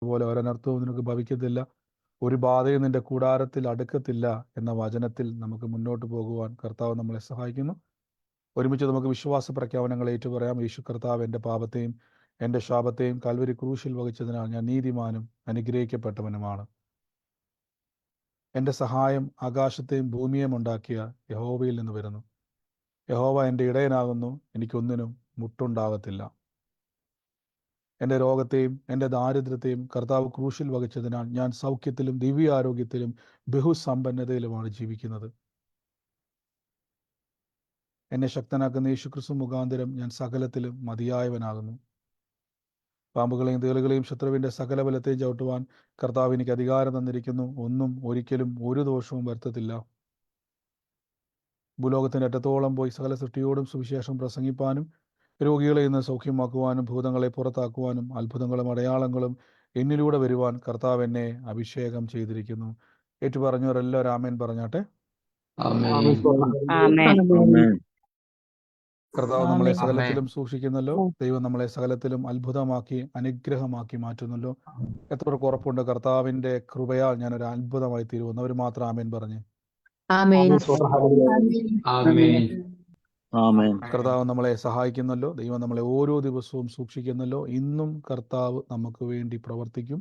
അതുപോലെ ഒരനർത്ഥവും നിനക്ക് ഭവിക്കത്തില്ല, ഒരു ബാധയും നിന്റെ കൂടാരത്തിൽ അടുക്കത്തില്ല എന്ന വചനത്തിൽ നമുക്ക് മുന്നോട്ട് പോകുവാൻ കർത്താവ് നമ്മളെ സഹായിക്കുന്നു. ഒരുമിച്ച് നമുക്ക് വിശ്വാസ പ്രഖ്യാപനങ്ങൾ ഏറ്റുപറയാം. യേശു കർത്താവ് എൻ്റെ പാപത്തെയും എൻ്റെ ശാപത്തെയും കൽവരി ക്രൂശിൽ വഹിച്ചതിനാൽ ഞാൻ നീതിമാനും അനുഗ്രഹിക്കപ്പെട്ടവനുമാണ്. എൻ്റെ സഹായം ആകാശത്തെയും ഭൂമിയെയും ഉണ്ടാക്കിയ യഹോവയിൽ നിന്ന് വരുന്നു. യഹോവ എൻ്റെ ഇടയനാകുന്നു, എനിക്കൊന്നിനും മുട്ടുണ്ടാകത്തില്ല. എൻ്റെ രോഗത്തെയും എൻ്റെ ദാരിദ്ര്യത്തെയും കർത്താവ് ക്രൂശിൽ വഹിച്ചതിനാൽ ഞാൻ സൗഖ്യത്തിലും ദിവ്യാരോഗ്യത്തിലും ബഹുസമ്പന്നതയിലുമാണ് ജീവിക്കുന്നത്. എന്നെ ശക്തനാക്കുന്ന യേശുക്രിസ്തു മുഖാന്തരം ഞാൻ സകലത്തിലും മതിയായവനാകുന്നു. പാമ്പുകളെയും തേളുകളെയും ശത്രുവിൻ്റെ സകല ബലത്തെയും ചവിട്ടുവാൻ കർത്താവ് എനിക്ക് അധികാരം തന്നിരിക്കുന്നു. ഒന്നും ഒരിക്കലും ഒരു ദോഷവും വരുത്തത്തില്ല. ഭൂലോകത്തിൻ്റെ അറ്റത്തോളം പോയി സകല സൃഷ്ടിയോടും സുവിശേഷം പ്രസംഗിപ്പാനും രോഗികളെ ഇന്ന് സൗഖ്യമാക്കുവാനും ഭൂതങ്ങളെ പുറത്താക്കുവാനും അത്ഭുതങ്ങളും അടയാളങ്ങളും എന്നിലൂടെ വരുവാൻ കർത്താവ് എന്നെ അഭിഷേകം ചെയ്തിരിക്കുന്നു. ഏറ്റുപറഞ്ഞവരെല്ലാവരും ആമേൻ പറഞ്ഞാട്ടെ. കർത്താവ് നമ്മളെ സകലത്തിലും സൂക്ഷിക്കുന്നല്ലോ. ദൈവം നമ്മളെ സകലത്തിലും അത്ഭുതമാക്കി അനുഗ്രഹമാക്കി മാറ്റുന്നല്ലോ. എത്ര ഉറപ്പുണ്ട് കർത്താവിൻ്റെ കൃപയാൽ ഞാനൊരു അത്ഭുതമായി തീരുമെന്ന്. അവർ മാത്രം ആമേൻ പറഞ്ഞ്. കർത്താവ് നമ്മളെ സഹായിക്കുന്നല്ലോ. ദൈവം നമ്മളെ ഓരോ ദിവസവും സൂക്ഷിക്കുന്നല്ലോ. ഇന്നും കർത്താവ് നമുക്ക് വേണ്ടി പ്രവർത്തിക്കും.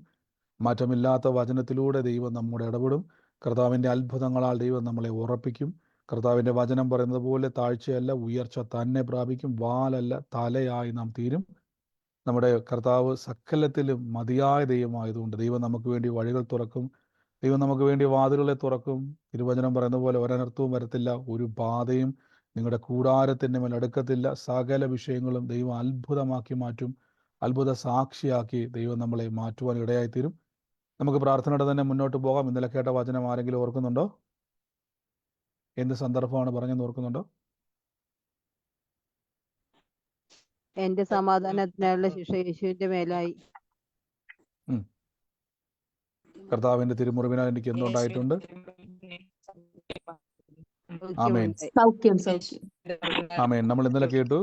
മാറ്റമില്ലാത്ത വചനത്തിലൂടെ ദൈവം നമ്മുടെ ഇടപെടും. കർത്താവിൻ്റെ അത്ഭുതങ്ങളാൽ ദൈവം നമ്മളെ ഉറപ്പിക്കും. കർത്താവിൻ്റെ വചനം പറയുന്നത് പോലെ താഴ്ചയല്ല ഉയർച്ച തന്നെ പ്രാപിക്കും. വാലല്ല തലയായി നാം തീരും. നമ്മുടെ കർത്താവ് സകലത്തിലും മതിയായ ദൈവമായതുകൊണ്ട് ദൈവം നമുക്ക് വേണ്ടി വഴികൾ തുറക്കും. ദൈവം നമുക്ക് വേണ്ടി വാതിലുകളെ തുറക്കും. തിരുവചനം പറയുന്ന പോലെ ഒരനർത്ഥവും വരത്തില്ല, ഒരു ബാധയും നിങ്ങളുടെ കൂടാരത്തിൻ്റെ മേൽ അടുക്കത്തില്ല. സകല വിഷയങ്ങളും ദൈവം അത്ഭുതമാക്കി മാറ്റും. അത്ഭുത സാക്ഷിയാക്കി ദൈവം നമ്മളെ മാറ്റുവാൻ ഇടയായിത്തീരും. നമുക്ക് പ്രാർത്ഥനയുടെ തന്നെ മുന്നോട്ട് പോകാം. ഇന്നലെ കേട്ട വചനം ആരെങ്കിലും ഓർക്കുന്നുണ്ടോ? എന്ത് സന്ദർഭമാണ് പറഞ്ഞെന്ന് ഓർക്കുന്നുണ്ടോ? എന്റെ സമാധാനത്തിനായുള്ള ശിക്ഷ യേശുവിന്റെ മേലായി. കർത്താവിന്റെ തിരുമുറിവിനാൽ എനിക്ക് എന്തുണ്ടായിട്ടുണ്ട്? ആമേൻ, ആമേൻ. നമ്മൾ ഇന്നലെ കേട്ടു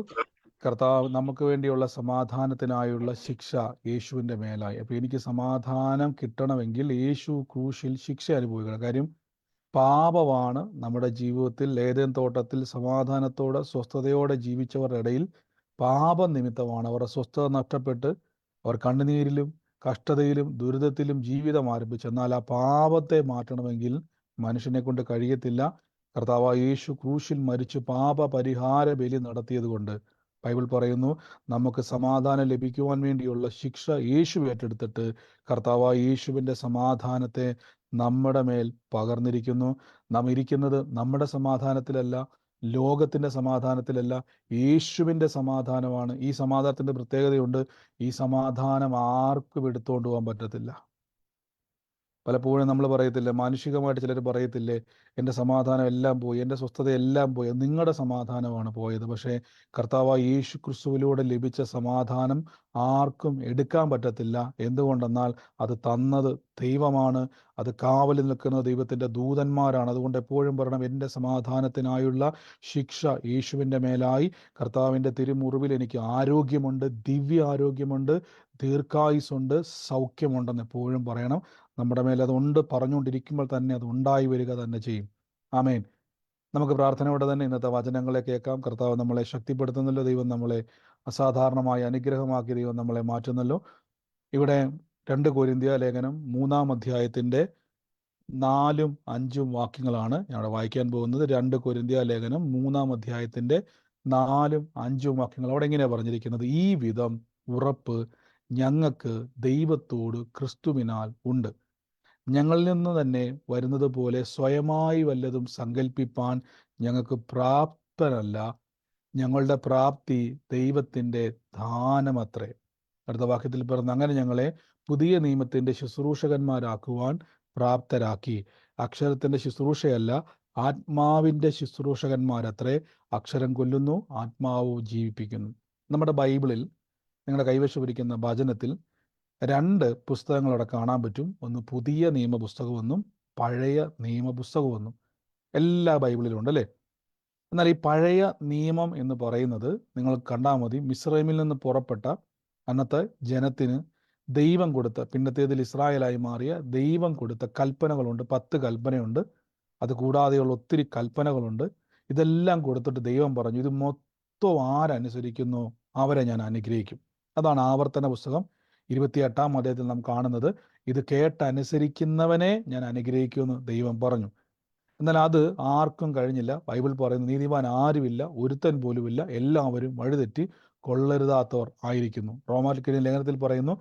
കർത്താവ് നമുക്ക് വേണ്ടിയുള്ള സമാധാനത്തിനായുള്ള ശിക്ഷ യേശുവിൻ്റെ മേലായി. അപ്പോൾ എനിക്ക് സമാധാനം കിട്ടണമെങ്കിൽ യേശു ക്രൂശിൽ ശിക്ഷ അനുഭവിക്കണം. കാര്യം പാപമാണ് നമ്മുടെ ജീവിതത്തിൽ ഏദൻ തോട്ടത്തിൽ സമാധാനത്തോടെ സ്വസ്ഥതയോടെ ജീവിച്ചവരുടെ ഇടയിൽ പാപം നിമിത്തമാണ് അവരുടെ സ്വസ്ഥത നഷ്ടപ്പെട്ട് അവർ കണ്ണുനീരിലും കഷ്ടതയിലും ദുരിതത്തിലും ജീവിതം ആരംഭിച്ചു. എന്നാൽ ആ പാപത്തെ മാറ്റണമെങ്കിൽ മനുഷ്യനെ കൊണ്ട് കഴിയത്തില്ല. കർത്താവ് യേശു ക്രൂശിൽ മരിച്ചു പാപ പരിഹാര ബലി നടത്തിയത് കൊണ്ട് ബൈബിൾ പറയുന്നു നമുക്ക് സമാധാനം ലഭിക്കുവാൻ വേണ്ടിയുള്ള ശിക്ഷ യേശു ഏറ്റെടുത്തിട്ട് കർത്താവ് യേശുവിൻ്റെ സമാധാനത്തെ നമ്മുടെ മേൽ പകർന്നിരിക്കുന്നു. നാം ഇരിക്കുന്നത് നമ്മുടെ സമാധാനത്തിലല്ല, ലോകത്തിൻ്റെ സമാധാനത്തിലല്ല, യേശുവിൻ്റെ സമാധാനമാണ്. ഈ സമാധാനത്തിൻ്റെ പ്രത്യേകതയുണ്ട്. ഈ സമാധാനം ആർക്കും എടുത്തുകൊണ്ട് പോകാൻ പറ്റത്തില്ല. പലപ്പോഴും നമ്മൾ പറയത്തില്ലേ, മാനുഷികമായിട്ട് ചിലർ പറയത്തില്ലേ, എൻ്റെ സമാധാനം എല്ലാം പോയി, എൻ്റെ സ്വസ്ഥത എല്ലാം പോയി. നിങ്ങളുടെ സമാധാനമാണ് പോയത്. പക്ഷേ കർത്താവ് യേശു ക്രിസ്തുവിലൂടെ ലഭിച്ച സമാധാനം ആർക്കും എടുക്കാൻ പറ്റത്തില്ല. എന്തുകൊണ്ടെന്നാൽ അത് തന്നത് ദൈവമാണ്, അത് കാവലിൽ നിൽക്കുന്ന ദൈവത്തിൻ്റെ ദൂതന്മാരാണ്. അതുകൊണ്ട് എപ്പോഴും പറയണം, എൻ്റെ സമാധാനത്തിനായുള്ള ശിക്ഷ യേശുവിൻ്റെ മേലായി. കർത്താവിൻ്റെ തിരുമുറിവിൽ എനിക്ക് ആരോഗ്യമുണ്ട്, ദിവ്യ ആരോഗ്യമുണ്ട്, ദീർഘായുസ്സുണ്ട്, സൗഖ്യമുണ്ടെന്ന് എപ്പോഴും പറയണം. നമ്മുടെ മേൽ അതുണ്ട്. പറഞ്ഞുകൊണ്ടിരിക്കുമ്പോൾ തന്നെ അത് ഉണ്ടായി വരിക തന്നെ ചെയ്യും. ആമേൻ. നമുക്ക് പ്രാർത്ഥനയോടെ തന്നെ ഇന്നത്തെ വചനങ്ങളെ കേൾക്കാം. കർത്താവ് നമ്മളെ ശക്തിപ്പെടുത്തുന്നല്ലോ. ദൈവം നമ്മളെ അസാധാരണമായ അനുഗ്രഹമാക്കി ദൈവം നമ്മളെ മാറ്റുന്നല്ലോ. ഇവിടെ 2 കൊരിന്ത്യ ലേഖനം 3-ാം അധ്യായത്തിൻ്റെ 4-ഉം 5-ഉം വാക്യങ്ങളാണ് ഞാൻ വായിക്കാൻ പോകുന്നത്. 2 കൊരിന്ത്യ ലേഖനം 3-ാം അധ്യായത്തിൻ്റെ 4-ഉം 5-ഉം വാക്യങ്ങൾ. അവിടെ എങ്ങനെയാണ് പറഞ്ഞിരിക്കുന്നത്? ഈ വിധം ഉറപ്പ് ഞങ്ങൾക്ക് ദൈവത്തോട് ക്രിസ്തുവിനാൽ ഉണ്ട്. ഞങ്ങളിൽ നിന്ന് തന്നെ വരുന്നത് പോലെ സ്വയമായി വല്ലതും സങ്കല്പിപ്പാൻ ഞങ്ങൾക്ക് പ്രാപ്തരല്ല. ഞങ്ങളുടെ പ്രാപ്തി ദൈവത്തിൻ്റെ ദാനമത്രേ. അടുത്ത വാക്യത്തിൽ പറഞ്ഞ അങ്ങനെ ഞങ്ങളെ പുതിയ നിയമത്തിൻ്റെ ശുശ്രൂഷകന്മാരാക്കുവാൻ പ്രാപ്തരാക്കി. അക്ഷരത്തിൻ്റെ ശുശ്രൂഷയല്ല, ആത്മാവിൻ്റെ ശുശ്രൂഷകന്മാരത്രേ. അക്ഷരം കൊല്ലുന്നു, ആത്മാവ് ജീവിപ്പിക്കുന്നു. നമ്മുടെ ബൈബിളിൽ നിങ്ങളുടെ കൈവശമിരിക്കുന്ന വചനത്തിൽ 2 പുസ്തകങ്ങൾ അവിടെ കാണാൻ പറ്റും. ഒന്ന് പുതിയ നിയമപുസ്തകമെന്നും പഴയ നിയമപുസ്തകമെന്നും എല്ലാ ബൈബിളിലും ഉണ്ടല്ലേ. എന്നാൽ ഈ പഴയ നിയമം എന്ന് പറയുന്നത് നിങ്ങൾ കണ്ടാൽ മതി, മിസ്രൈമിൽ നിന്ന് പുറപ്പെട്ട അന്നത്തെ ജനത്തിന് ദൈവം കൊടുത്ത, പിന്നത്തേതിൽ ഇസ്രായേലായി മാറിയ ദൈവം കൊടുത്ത കൽപ്പനകളുണ്ട്. 10 കൽപ്പനയുണ്ട്. അത് കൂടാതെയുള്ള ഒത്തിരി കൽപ്പനകളുണ്ട്. ഇതെല്ലാം കൊടുത്തിട്ട് ദൈവം പറഞ്ഞു, ഇത് മൊത്തം ആരനുസരിക്കുന്നു അവരെ ഞാൻ അനുഗ്രഹിക്കും. അതാണ് ആവർത്തന പുസ്തകം 28-ാം അധ്യായത്തിൽ നാം കാണുന്നത്. ഇത് കേട്ടനുസരിക്കുന്നവനെ ഞാൻ അനുഗ്രഹിക്കുമെന്ന് ദൈവം പറഞ്ഞു. എന്നാൽ അത് ആർക്കും കഴിഞ്ഞില്ല. ബൈബിൾ പറയുന്നു, നീതിമാൻ ആരുമില്ല, ഒരുത്തൻ പോലുമില്ല, എല്ലാവരും വഴിതെറ്റി കൊള്ളരുതാത്തവർ ആയിരിക്കുന്നു. റോമാക്കാരുടെ ലേഖനത്തിൽ പറയുന്നു,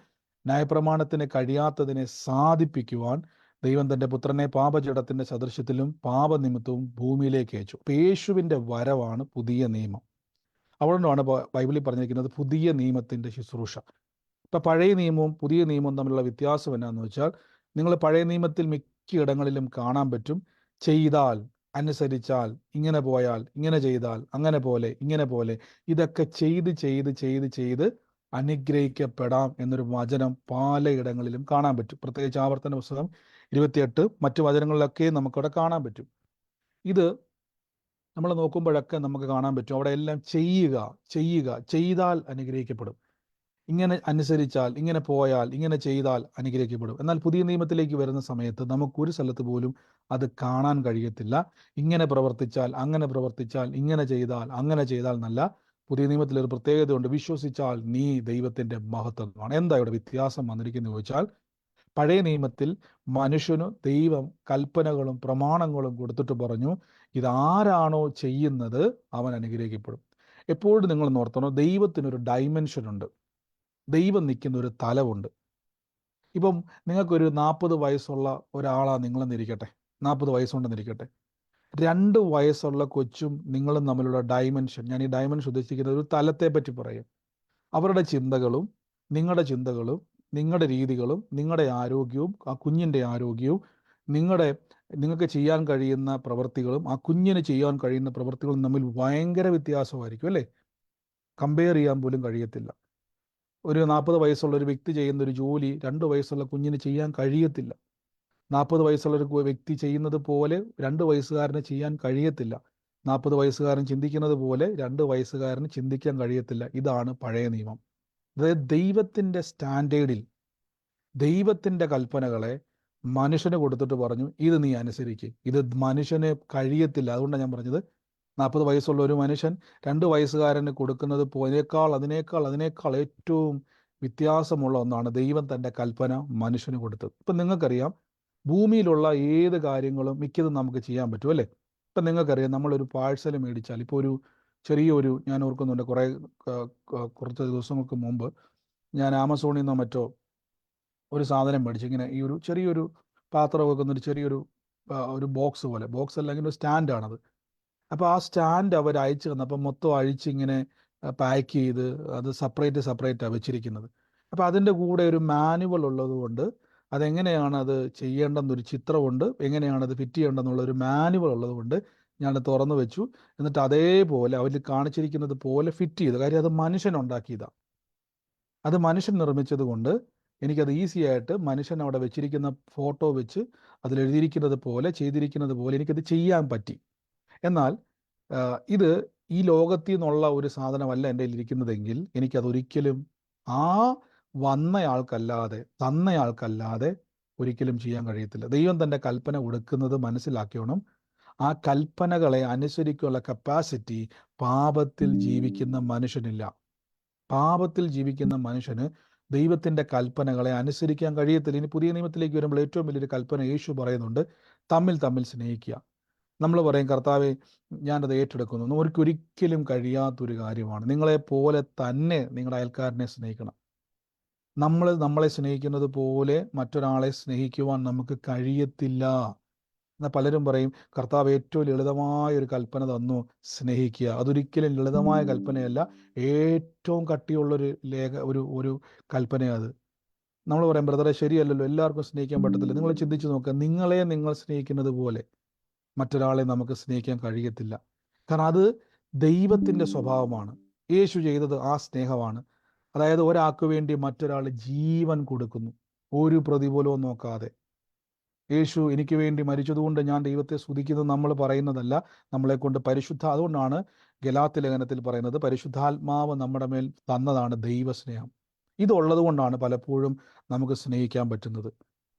ന്യായപ്രമാണത്തിന് കഴിയാത്തതിനെ സാധിപ്പിക്കുവാൻ ദൈവം തൻ്റെ പുത്രനെ പാപജടത്തിന്റെ സദൃശ്യത്തിലും പാപനിമിത്തവും ഭൂമിയിലേക്ക് അയച്ചു. അപ്പൊ യേശുവിൻ്റെ വരവാണ് പുതിയ നിയമം. അതുകൊണ്ടാണ് ബൈബിളിൽ പറഞ്ഞിരിക്കുന്നത് പുതിയ നിയമത്തിന്റെ ശുശ്രൂഷ. ഇപ്പൊ പഴയ നിയമവും പുതിയ നിയമവും തമ്മിലുള്ള വ്യത്യാസം എന്നാന്ന് വെച്ചാൽ, നിങ്ങൾ പഴയ നിയമത്തിൽ മിക്കയിടങ്ങളിലും കാണാൻ പറ്റും, ചെയ്താൽ, അനുസരിച്ചാൽ, ഇങ്ങനെ പോയാൽ, ഇങ്ങനെ ചെയ്താൽ, അങ്ങനെ പോലെ, ഇങ്ങനെ പോലെ, ഇതൊക്കെ ചെയ്ത് ചെയ്ത് ചെയ്ത് ചെയ്ത് അനുഗ്രഹിക്കപ്പെടാം എന്നൊരു വചനം പലയിടങ്ങളിലും കാണാൻ പറ്റും. പ്രത്യേകിച്ച് ആവർത്തന പുസ്തകം 28 മറ്റു വചനങ്ങളിലൊക്കെ നമുക്കവിടെ കാണാൻ പറ്റും. ഇത് നമ്മൾ നോക്കുമ്പോഴൊക്കെ നമുക്ക് കാണാൻ പറ്റും, അവിടെ എല്ലാം ചെയ്യുക, ചെയ്യുക, ചെയ്താൽ അനുഗ്രഹിക്കപ്പെടും, ഇങ്ങനെ അനുസരിച്ചാൽ, ഇങ്ങനെ പോയാൽ, ഇങ്ങനെ ചെയ്താൽ അനുഗ്രഹിക്കപ്പെടും. എന്നാൽ പുതിയ നിയമത്തിലേക്ക് വരുന്ന സമയത്ത് നമുക്കൊരു സ്ഥലത്ത് പോലും അത് കാണാൻ കഴിയത്തില്ല. ഇങ്ങനെ പ്രവർത്തിച്ചാൽ, അങ്ങനെ പ്രവർത്തിച്ചാൽ, ഇങ്ങനെ ചെയ്താൽ, അങ്ങനെ ചെയ്താൽ എന്നല്ല. പുതിയ നിയമത്തിൽ ഒരു പ്രത്യേകതയുണ്ട്, വിശ്വസിച്ചാൽ നീ ദൈവത്തിന്റെ മഹത്വമാണ്. എന്താ ഇവിടെ വ്യത്യാസം വന്നിരിക്കുന്നത് ചോദിച്ചാൽ, പഴയ നിയമത്തിൽ മനുഷ്യന് ദൈവം കൽപ്പനകളും പ്രമാണങ്ങളും കൊടുത്തിട്ട് പറഞ്ഞു, ഇതാരാണോ ചെയ്യുന്നത് അവൻ അനുഗ്രഹിക്കപ്പെടും. എപ്പോഴും നിങ്ങൾ ഓർത്തണം, ദൈവത്തിനൊരു ഡൈമെൻഷൻ ഉണ്ട്, ദൈവം നിൽക്കുന്ന ഒരു തലമുണ്ട്. ഇപ്പം നിങ്ങൾക്കൊരു 40 വയസ്സുള്ള ഒരാളാ നിങ്ങളെന്നിരിക്കട്ടെ, 40 വയസ്സുണ്ടെന്നിരിക്കട്ടെ. 2 വയസ്സുള്ള കൊച്ചും നിങ്ങളും തമ്മിലുള്ള ഡൈമെൻഷൻ, ഞാൻ ഈ ഡൈമെൻഷൻ ഉദ്ദേശിക്കുന്നത് ഒരു തലത്തെ പറ്റി പറയും. അവരുടെ ചിന്തകളും നിങ്ങളുടെ ചിന്തകളും നിങ്ങളുടെ രീതികളും നിങ്ങളുടെ ആരോഗ്യവും ആ കുഞ്ഞിൻ്റെ ആരോഗ്യവും നിങ്ങൾക്ക് ചെയ്യാൻ കഴിയുന്ന പ്രവൃത്തികളും ആ കുഞ്ഞിന് ചെയ്യാൻ കഴിയുന്ന പ്രവൃത്തികളും തമ്മിൽ ഭയങ്കര വ്യത്യാസമായിരിക്കും അല്ലേ? കമ്പയർ ചെയ്യാൻ പോലും കഴിയത്തില്ല. ഒരു 40 വയസ്സുള്ള ഒരു വ്യക്തി ചെയ്യുന്ന ഒരു ജോലി 2 വയസ്സുള്ള കുഞ്ഞിന് ചെയ്യാൻ കഴിയത്തില്ല. 40 വയസ്സുള്ള ഒരു വ്യക്തി ചെയ്യുന്നത് പോലെ 2 വയസ്സുകാരന് ചെയ്യാൻ കഴിയത്തില്ല. 40 വയസ്സുകാരൻ ചിന്തിക്കുന്നത് പോലെ 2 വയസ്സുകാരന് ചിന്തിക്കാൻ കഴിയത്തില്ല. ഇതാണ് പഴയ നിയമം. അതായത് ദൈവത്തിൻ്റെ സ്റ്റാൻഡേർഡിൽ ദൈവത്തിൻ്റെ കൽപ്പനകളെ മനുഷ്യന് കൊടുത്തിട്ട് പറഞ്ഞു, ഇത് നീ അനുസരിക്കുക. ഇത് മനുഷ്യന് കഴിയത്തില്ല. അതുകൊണ്ടാണ് ഞാൻ പറഞ്ഞത്, 40 വയസ്സുള്ള ഒരു മനുഷ്യൻ 2 വയസ്സുകാരന് കൊടുക്കുന്നത് അതിനേക്കാൾ ഏറ്റവും വ്യത്യാസമുള്ള ഒന്നാണ് ദൈവം തൻ്റെ കൽപ്പന മനുഷ്യന് കൊടുത്തത്. ഇപ്പം നിങ്ങൾക്കറിയാം, ഭൂമിയിലുള്ള ഏത് കാര്യങ്ങളും മിക്കതും നമുക്ക് ചെയ്യാൻ പറ്റും അല്ലേ? ഇപ്പം നിങ്ങൾക്കറിയാം, നമ്മളൊരു പാഴ്സൽ മേടിച്ചാൽ, ഇപ്പോൾ ഒരു ചെറിയൊരു, ഞാൻ ഓർക്കുന്നുണ്ട്, കുറച്ച് ദിവസങ്ങൾക്ക് മുമ്പ് ഞാൻ ആമസോണിൽ നിന്നോ മറ്റോ ഒരു സാധനം മേടിച്ചു. ഇങ്ങനെ ഈ ഒരു ചെറിയൊരു പാത്രം വെക്കുന്ന ഒരു ബോക്സ് പോലെ, ബോക്സ് അല്ലെങ്കിൽ ഒരു സ്റ്റാൻഡാണത്. അപ്പോൾ ആ സ്റ്റാൻഡ് അവർ അയച്ചു തന്നപ്പോൾ മൊത്തം അഴിച്ചിങ്ങനെ പാക്ക് ചെയ്ത് അത് സെപ്പറേറ്റാണ് വെച്ചിരിക്കുന്നത്. അപ്പോൾ അതിൻ്റെ കൂടെ ഒരു മാനുവൽ ഉള്ളത് കൊണ്ട് അതെങ്ങനെയാണ് അത് ചെയ്യേണ്ടെന്നൊരു ചിത്രമുണ്ട്, എങ്ങനെയാണ് അത് ഫിറ്റ് ചെയ്യേണ്ടെന്നുള്ളൊരു മാനുവൽ ഉള്ളത് കൊണ്ട് ഞാൻ തുറന്നു വെച്ചു. എന്നിട്ട് അതേപോലെ അവർ കാണിച്ചിരിക്കുന്നത് പോലെ ഫിറ്റ് ചെയ്തു. കാര്യം അത് മനുഷ്യൻ ഉണ്ടാക്കിയതാണ്, അത് മനുഷ്യൻ നിർമ്മിച്ചത് കൊണ്ട് എനിക്കത് ഈസി ആയിട്ട് മനുഷ്യൻ അവിടെ വെച്ചിരിക്കുന്ന ഫോട്ടോ വെച്ച് അതിലെഴുതിയിരിക്കുന്നത് പോലെ ചെയ്തിരിക്കുന്നത് പോലെ എനിക്കത് ചെയ്യാൻ പറ്റി. എന്നാൽ ഇത് ഈ ലോകത്തിൽ നിന്നുള്ള ഒരു സാധനമല്ല എൻ്റെ കയ്യിലിരിക്കുന്നതെങ്കിൽ എനിക്കതൊരിക്കലും ആ തന്നയാൾക്കല്ലാതെ ഒരിക്കലും ചെയ്യാൻ കഴിയത്തില്ല. ദൈവം തൻ്റെ കൽപ്പന കൊടുക്കുന്നത് മനസ്സിലാക്കിയോണം. ആ കൽപ്പനകളെ അനുസരിക്കാനുള്ള കപ്പാസിറ്റി പാപത്തിൽ ജീവിക്കുന്ന മനുഷ്യനില്ല. പാപത്തിൽ ജീവിക്കുന്ന മനുഷ്യന് ദൈവത്തിൻ്റെ കൽപ്പനകളെ അനുസരിക്കാൻ കഴിയത്തില്ല. ഇനി പുതിയ നിയമത്തിലേക്ക് വരുമ്പോൾ ഏറ്റവും വലിയൊരു കൽപ്പന യേശു പറയുന്നുണ്ട്, തമ്മിൽ സ്നേഹിക്കുക. നമ്മൾ പറയും, കർത്താവെ ഞാനത് ഏറ്റെടുക്കുന്നു. ഒരിക്കലും കഴിയാത്തൊരു കാര്യമാണ്. നിങ്ങളെപ്പോലെ തന്നെ നിങ്ങളുടെ അയൽക്കാരനെ സ്നേഹിക്കണം. നമ്മളെ സ്നേഹിക്കുന്നത് പോലെ മറ്റൊരാളെ സ്നേഹിക്കുവാൻ നമുക്ക് കഴിയത്തില്ല. എന്നാൽ പലരും പറയും, കർത്താവ് ഏറ്റവും ലളിതമായ ഒരു കൽപ്പന തന്നു, സ്നേഹിക്കുക. അതൊരിക്കലും ലളിതമായ കൽപ്പനയല്ല, ഏറ്റവും കട്ടിയുള്ളൊരു ഒരു കൽപ്പനയാണ് അത്. നമ്മൾ പറയും, ബ്രദറെ ശരിയല്ലല്ലോ, എല്ലാവർക്കും സ്നേഹിക്കാൻ പറ്റത്തില്ല. നിങ്ങൾ ചിന്തിച്ച് നോക്കുക, നിങ്ങൾ സ്നേഹിക്കുന്നത് പോലെ മറ്റൊരാളെ നമുക്ക് സ്നേഹിക്കാൻ കഴിയത്തില്ല. കാരണം അത് ദൈവത്തിൻ്റെ സ്വഭാവമാണ്. യേശു ചെയ്തത് ആ സ്നേഹമാണ്. അതായത് ഒരാൾക്ക് വേണ്ടി മറ്റൊരാൾ ജീവൻ കൊടുക്കുന്നു, ഒരു പ്രതിഫലവും നോക്കാതെ. യേശു എനിക്ക് വേണ്ടി മരിച്ചതുകൊണ്ട് ഞാൻ ദൈവത്തെ സ്തുതിക്കുന്നത് നമ്മൾ പറയുന്നതല്ല, നമ്മളെ കൊണ്ട് അതുകൊണ്ടാണ് ഗലാത്യ ലേഖനത്തിൽ പറയുന്നത്, പരിശുദ്ധാത്മാവ് നമ്മുടെ മേൽ തന്നതാണ് ദൈവസ്നേഹം. ഇതുള്ളത് കൊണ്ടാണ് പലപ്പോഴും നമുക്ക് സ്നേഹിക്കാൻ പറ്റുന്നത്.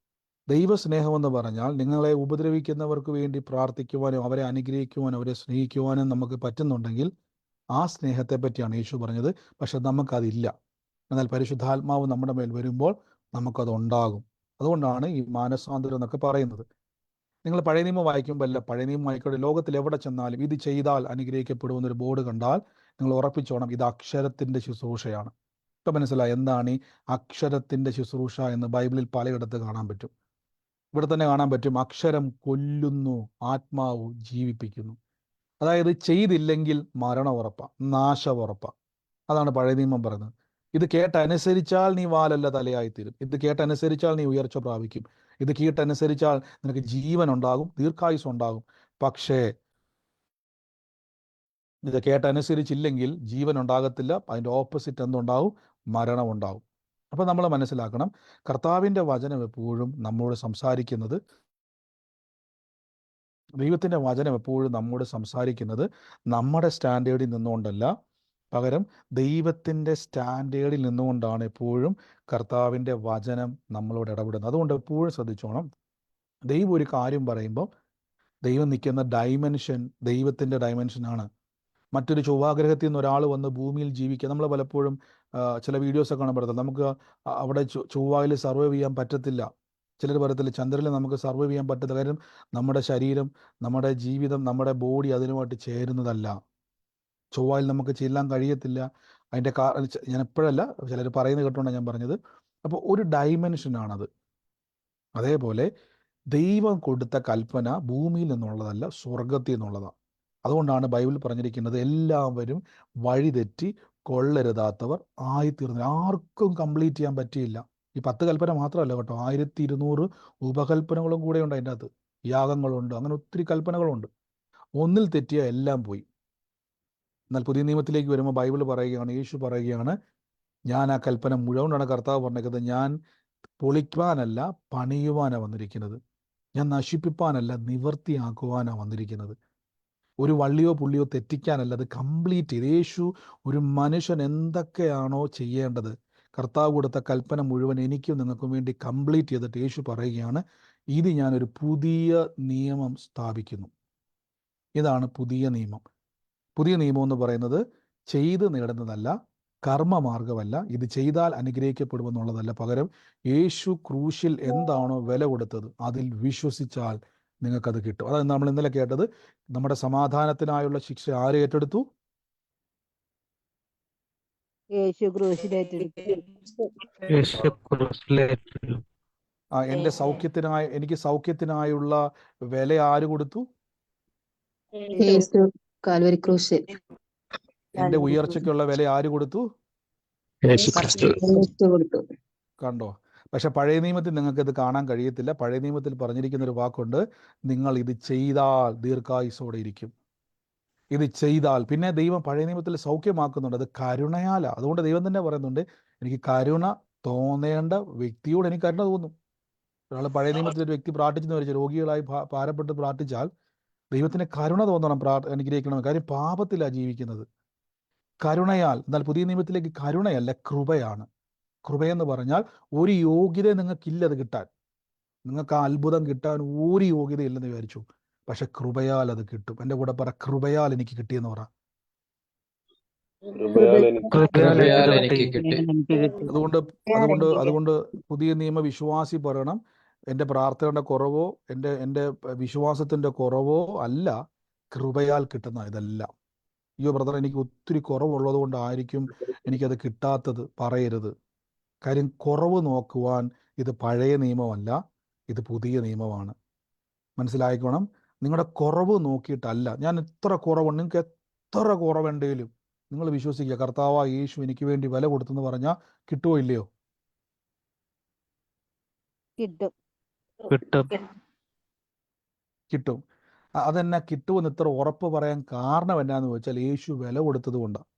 ദൈവസ്നേഹമെന്ന് പറഞ്ഞാൽ നിങ്ങളെ ഉപദ്രവിക്കുന്നവർക്ക് വേണ്ടി പ്രാർത്ഥിക്കുവാനും അവരെ അനുഗ്രഹിക്കുവാനും അവരെ സ്നേഹിക്കുവാനും നമുക്ക് പറ്റുന്നുണ്ടെങ്കിൽ ആ സ്നേഹത്തെ പറ്റിയാണ് യേശു പറഞ്ഞത്. പക്ഷെ നമുക്കതില്ല. എന്നാൽ പരിശുദ്ധാത്മാവ് നമ്മുടെ മേൽ വരുമ്പോൾ നമുക്കത് ഉണ്ടാകും. അതുകൊണ്ടാണ് ഈ മാനസാന്തരം എന്നൊക്കെ പറയുന്നത്. നിങ്ങൾ പഴയ നിയമം വായിക്കുമ്പോൾ അല്ല, പഴയ നിയമം വായിക്കോട്ടെ, ലോകത്തിൽ എവിടെ ചെന്നാലും ഇത് ചെയ്താൽ അനുഗ്രഹിക്കപ്പെടുമെന്നൊരു ബോർഡ് കണ്ടാൽ നിങ്ങൾ ഉറപ്പിച്ചോണം ഇത് അക്ഷരത്തിൻ്റെ ശുശ്രൂഷയാണ്. ഇപ്പം മനസ്സിലായി എന്താണ് ഈ അക്ഷരത്തിൻ്റെ ശുശ്രൂഷ എന്ന് ബൈബിളിൽ പലയിടത്ത് കാണാൻ പറ്റും. ഇവിടെ തന്നെ കാണാൻ പറ്റും, അക്ഷരം കൊല്ലുന്നു, ആത്മാവ് ജീവിപ്പിക്കുന്നു. അതായത് ചെയ്തില്ലെങ്കിൽ മരണം ഉറപ്പാ, നാശം ഉറപ്പാ. അതാണ് പഴയ നിയമം പറയുന്നത്. ഇത് കേട്ടനുസരിച്ചാൽ നീ വാലല്ല തലയായിത്തീരും. ഇത് കേട്ടനുസരിച്ചാൽ നീ ഉയർച്ച പ്രാപിക്കും. ഇത് കേട്ടനുസരിച്ചാൽ നിനക്ക് ജീവൻ ഉണ്ടാകും, ദീർഘായുസ് ഉണ്ടാകും. പക്ഷേ ഇത് കേട്ടനുസരിച്ചില്ലെങ്കിൽ ജീവൻ ഉണ്ടാകത്തില്ല. അതിൻ്റെ ഓപ്പോസിറ്റ് എന്തുണ്ടാവും? മരണം ഉണ്ടാവും. അപ്പം നമ്മൾ മനസ്സിലാക്കണം, കർത്താവിൻ്റെ വചനം എപ്പോഴും നമ്മോട് സംസാരിക്കുന്നത്, ദൈവത്തിൻ്റെ വചനം എപ്പോഴും നമ്മോട് സംസാരിക്കുന്നത് നമ്മുടെ സ്റ്റാൻഡേർഡിൽ നിന്നുകൊണ്ടല്ല, പകരം ദൈവത്തിൻ്റെ സ്റ്റാൻഡേർഡിൽ നിന്നുകൊണ്ടാണ് എപ്പോഴും കർത്താവിൻ്റെ വചനം നമ്മളോട് ഇടപെടുന്നത്. അതുകൊണ്ട് എപ്പോഴും ശ്രദ്ധിച്ചോണം, ദൈവം ഒരു കാര്യം പറയുമ്പോൾ ദൈവം നിൽക്കുന്ന ഡൈമെൻഷൻ ദൈവത്തിൻ്റെ ഡൈമെൻഷനാണ്. മറ്റൊരു ചൊവ്വാഗ്രഹത്തിൽ നിന്ന് ഒരാൾ വന്ന് ഭൂമിയിൽ ജീവിക്കുക, നമ്മൾ പലപ്പോഴും ചില വീഡിയോസൊക്കെ കാണപ്പെടുന്നത്, നമുക്ക് അവിടെ ചൊവ്വായിൽ സർവൈവ് ചെയ്യാൻ പറ്റത്തില്ല. ചിലർ പറയത്തില്ല ചന്ദ്രനിൽ നമുക്ക് സർവൈവ് ചെയ്യാൻ പറ്റത്തില്ല, കാര്യം നമ്മുടെ ശരീരം, നമ്മുടെ ജീവിതം, നമ്മുടെ ബോഡി അതിനുമായിട്ട് ചേരുന്നതല്ല. ചൊവ്വായിൽ നമുക്ക് ചെല്ലാൻ കഴിയത്തില്ല. അതിൻ്റെ ഞാൻ എപ്പോഴല്ല, ചിലർ പറയുന്നത് കേട്ടോണ്ടാണ് ഞാൻ പറഞ്ഞത്. അപ്പോൾ ഒരു ഡൈമെൻഷനാണത്. അതേപോലെ ദൈവം കൊടുത്ത കൽപ്പന ഭൂമിയിൽ നിന്നുള്ളതല്ല, സ്വർഗത്തിൽ നിന്നുള്ളതാണ്. അതുകൊണ്ടാണ് ബൈബിൾ പറഞ്ഞിരിക്കുന്നത് എല്ലാവരും വഴിതെറ്റി കൊള്ളരുതാത്തവർ ആയിത്തീർന്നില്ല. ആർക്കും കംപ്ലീറ്റ് ചെയ്യാൻ പറ്റിയില്ല. ഈ 10 കൽപ്പന മാത്രമല്ല കേട്ടോ, 1200 ഉപകൽപ്പനകളും കൂടെ ഉണ്ട് അതിൻ്റെ അകത്ത്. യാഗങ്ങളുണ്ട്, അങ്ങനെ ഒത്തിരി കൽപ്പനകളുണ്ട്. ഒന്നിൽ തെറ്റിയ എല്ലാം പോയി. എന്നാൽ പുതിയ നിയമത്തിലേക്ക് വരുമ്പോൾ ബൈബിൾ പറയുകയാണ്, യേശു പറയുകയാണ്, ഞാൻ ആ കൽപ്പന മുഴുവനാണ് കർത്താവ് പറഞ്ഞേക്കുന്നത്, ഞാൻ പൊളിക്കുവാനല്ല പണിയുവാനാണ് വന്നിരിക്കുന്നത്, ഞാൻ നശിപ്പിപ്പാനല്ല നിവർത്തിയാക്കുവാനാണ് വന്നിരിക്കുന്നത്. ഒരു വള്ളിയോ പുള്ളിയോ തെറ്റിക്കാനല്ല, അത് കംപ്ലീറ്റ് ചെയ്ത് യേശു ഒരു മനുഷ്യൻ എന്തൊക്കെയാണോ ചെയ്യേണ്ടത്, കർത്താവ് കൊടുത്ത കൽപ്പന മുഴുവൻ എനിക്കും നിങ്ങൾക്കും വേണ്ടി കംപ്ലീറ്റ് ചെയ്തിട്ട് യേശു പറയുകയാണ്, ഇത് ഞാനൊരു പുതിയ നിയമം സ്ഥാപിക്കുന്നു. ഇതാണ് പുതിയ നിയമം. പുതിയ നിയമം എന്ന് പറയുന്നത് ചെയ്ത് നേടുന്നതല്ല, കർമ്മമാർഗമല്ല, ഇത് ചെയ്താൽ അനുഗ്രഹിക്കപ്പെടുമെന്നുള്ളതല്ല, പകരം യേശു ക്രൂശിൽ എന്താണോ വില കൊടുത്തത് അതിൽ വിശ്വസിച്ചാൽ നിങ്ങൾക്കത് കിട്ടും. അതാണ് നമ്മൾ ഇന്നലെ കേട്ടത്. നമ്മുടെ സമാധാനത്തിനായുള്ള ശിക്ഷ ആര് ഏറ്റെടുത്തു? യേശു ക്രൂശിലേറ്റെടുത്തു. എൻ്റെ സൗഖ്യത്തിനായി, എനിക്ക് സൗഖ്യത്തിനായുള്ള വില ആര് കൊടുത്തു? യേശു കാൽവരി ക്രൂശിൽ. എൻ്റെ ഉയർച്ചയ്ക്കുള്ള വില ആര് കൊടുത്തു? യേശു കൊടുത്തു. കണ്ടോ? പക്ഷെ പഴയ നിയമത്തിൽ നിങ്ങൾക്ക് ഇത് കാണാൻ കഴിയത്തില്ല. പഴയ നിയമത്തിൽ പറഞ്ഞിരിക്കുന്ന ഒരു വാക്കുണ്ട്, നിങ്ങൾ ഇത് ചെയ്താൽ ദീർഘായുസ്സോടെ ഇരിക്കും. ഇത് ചെയ്താൽ, പിന്നെ ദൈവം പഴയ നിയമത്തിൽ സൗഖ്യമാക്കുന്നുണ്ട്, അത് കരുണയാലാണ്. അതുകൊണ്ട് ദൈവം തന്നെ പറയുന്നുണ്ട്, എനിക്ക് കരുണ തോന്നേണ്ട വ്യക്തിയോട് എനിക്ക് കരുണ തോന്നും. ഒരാൾ പഴയ നിയമത്തിൽ ഒരു വ്യക്തി പ്രാർത്ഥിച്ചെന്ന് വരിച്ച രോഗികളായി ഭാരപ്പെട്ട് പ്രാർത്ഥിച്ചാൽ ദൈവത്തിന് കരുണ തോന്നണം, അനുഗ്രഹിക്കണം. കാര്യം പാപത്തിലാണ് ജീവിക്കുന്നത്. കരുണയാൽ. എന്നാൽ പുതിയ നിയമത്തിലേക്ക് കരുണയല്ല, കൃപയാണ്. കൃപയെന്ന് പറഞ്ഞാൽ ഒരു യോഗ്യത നിങ്ങൾക്കില്ല അത് കിട്ടാൻ. നിങ്ങൾക്ക് ആ അത്ഭുതം കിട്ടാൻ ഒരു യോഗ്യതയില്ലെന്ന് വിചാരിച്ചു, പക്ഷെ കൃപയാൽ അത് കിട്ടും. എൻ്റെ കൂടെ പറ, കൃപയാൽ എനിക്ക് കിട്ടിയെന്ന് പറ. അതുകൊണ്ട് പുതിയ നിയമ വിശ്വാസി പറയണം, എൻ്റെ പ്രാർത്ഥനയുടെ കുറവോ എൻ്റെ വിശ്വാസത്തിൻ്റെ കുറവോ അല്ല, കൃപയാൽ കിട്ടുന്ന ഇതെല്ലാം. അയ്യോ ബ്രദർ, എനിക്ക് ഒത്തിരി കുറവുള്ളത് കൊണ്ടായിരിക്കും എനിക്കത് കിട്ടാത്തത് പറയരുത്. കാര്യം കുറവ് നോക്കുവാൻ ഇത് പഴയ നിയമമല്ല, ഇത് പുതിയ നിയമമാണ്. മനസ്സിലായിക്കോണം. നിങ്ങളുടെ കുറവ് നോക്കിയിട്ടല്ല, ഞാൻ എത്ര കുറവുണ്ട്, നിങ്ങൾക്ക് എത്ര കുറവുണ്ടെങ്കിലും നിങ്ങൾ വിശ്വസിക്കുക, കർത്താവായ യേശു എനിക്ക് വേണ്ടി വില കൊടുത്തെന്ന് പറഞ്ഞാൽ കിട്ടുമോ ഇല്ലയോ? കിട്ടും. അതെന്നെ കിട്ടുമെന്ന് ഇത്ര ഉറപ്പ് പറയാൻ കാരണം എന്നാന്ന് വെച്ചാൽ യേശു വില കൊടുത്തത് കൊണ്ടാണ്.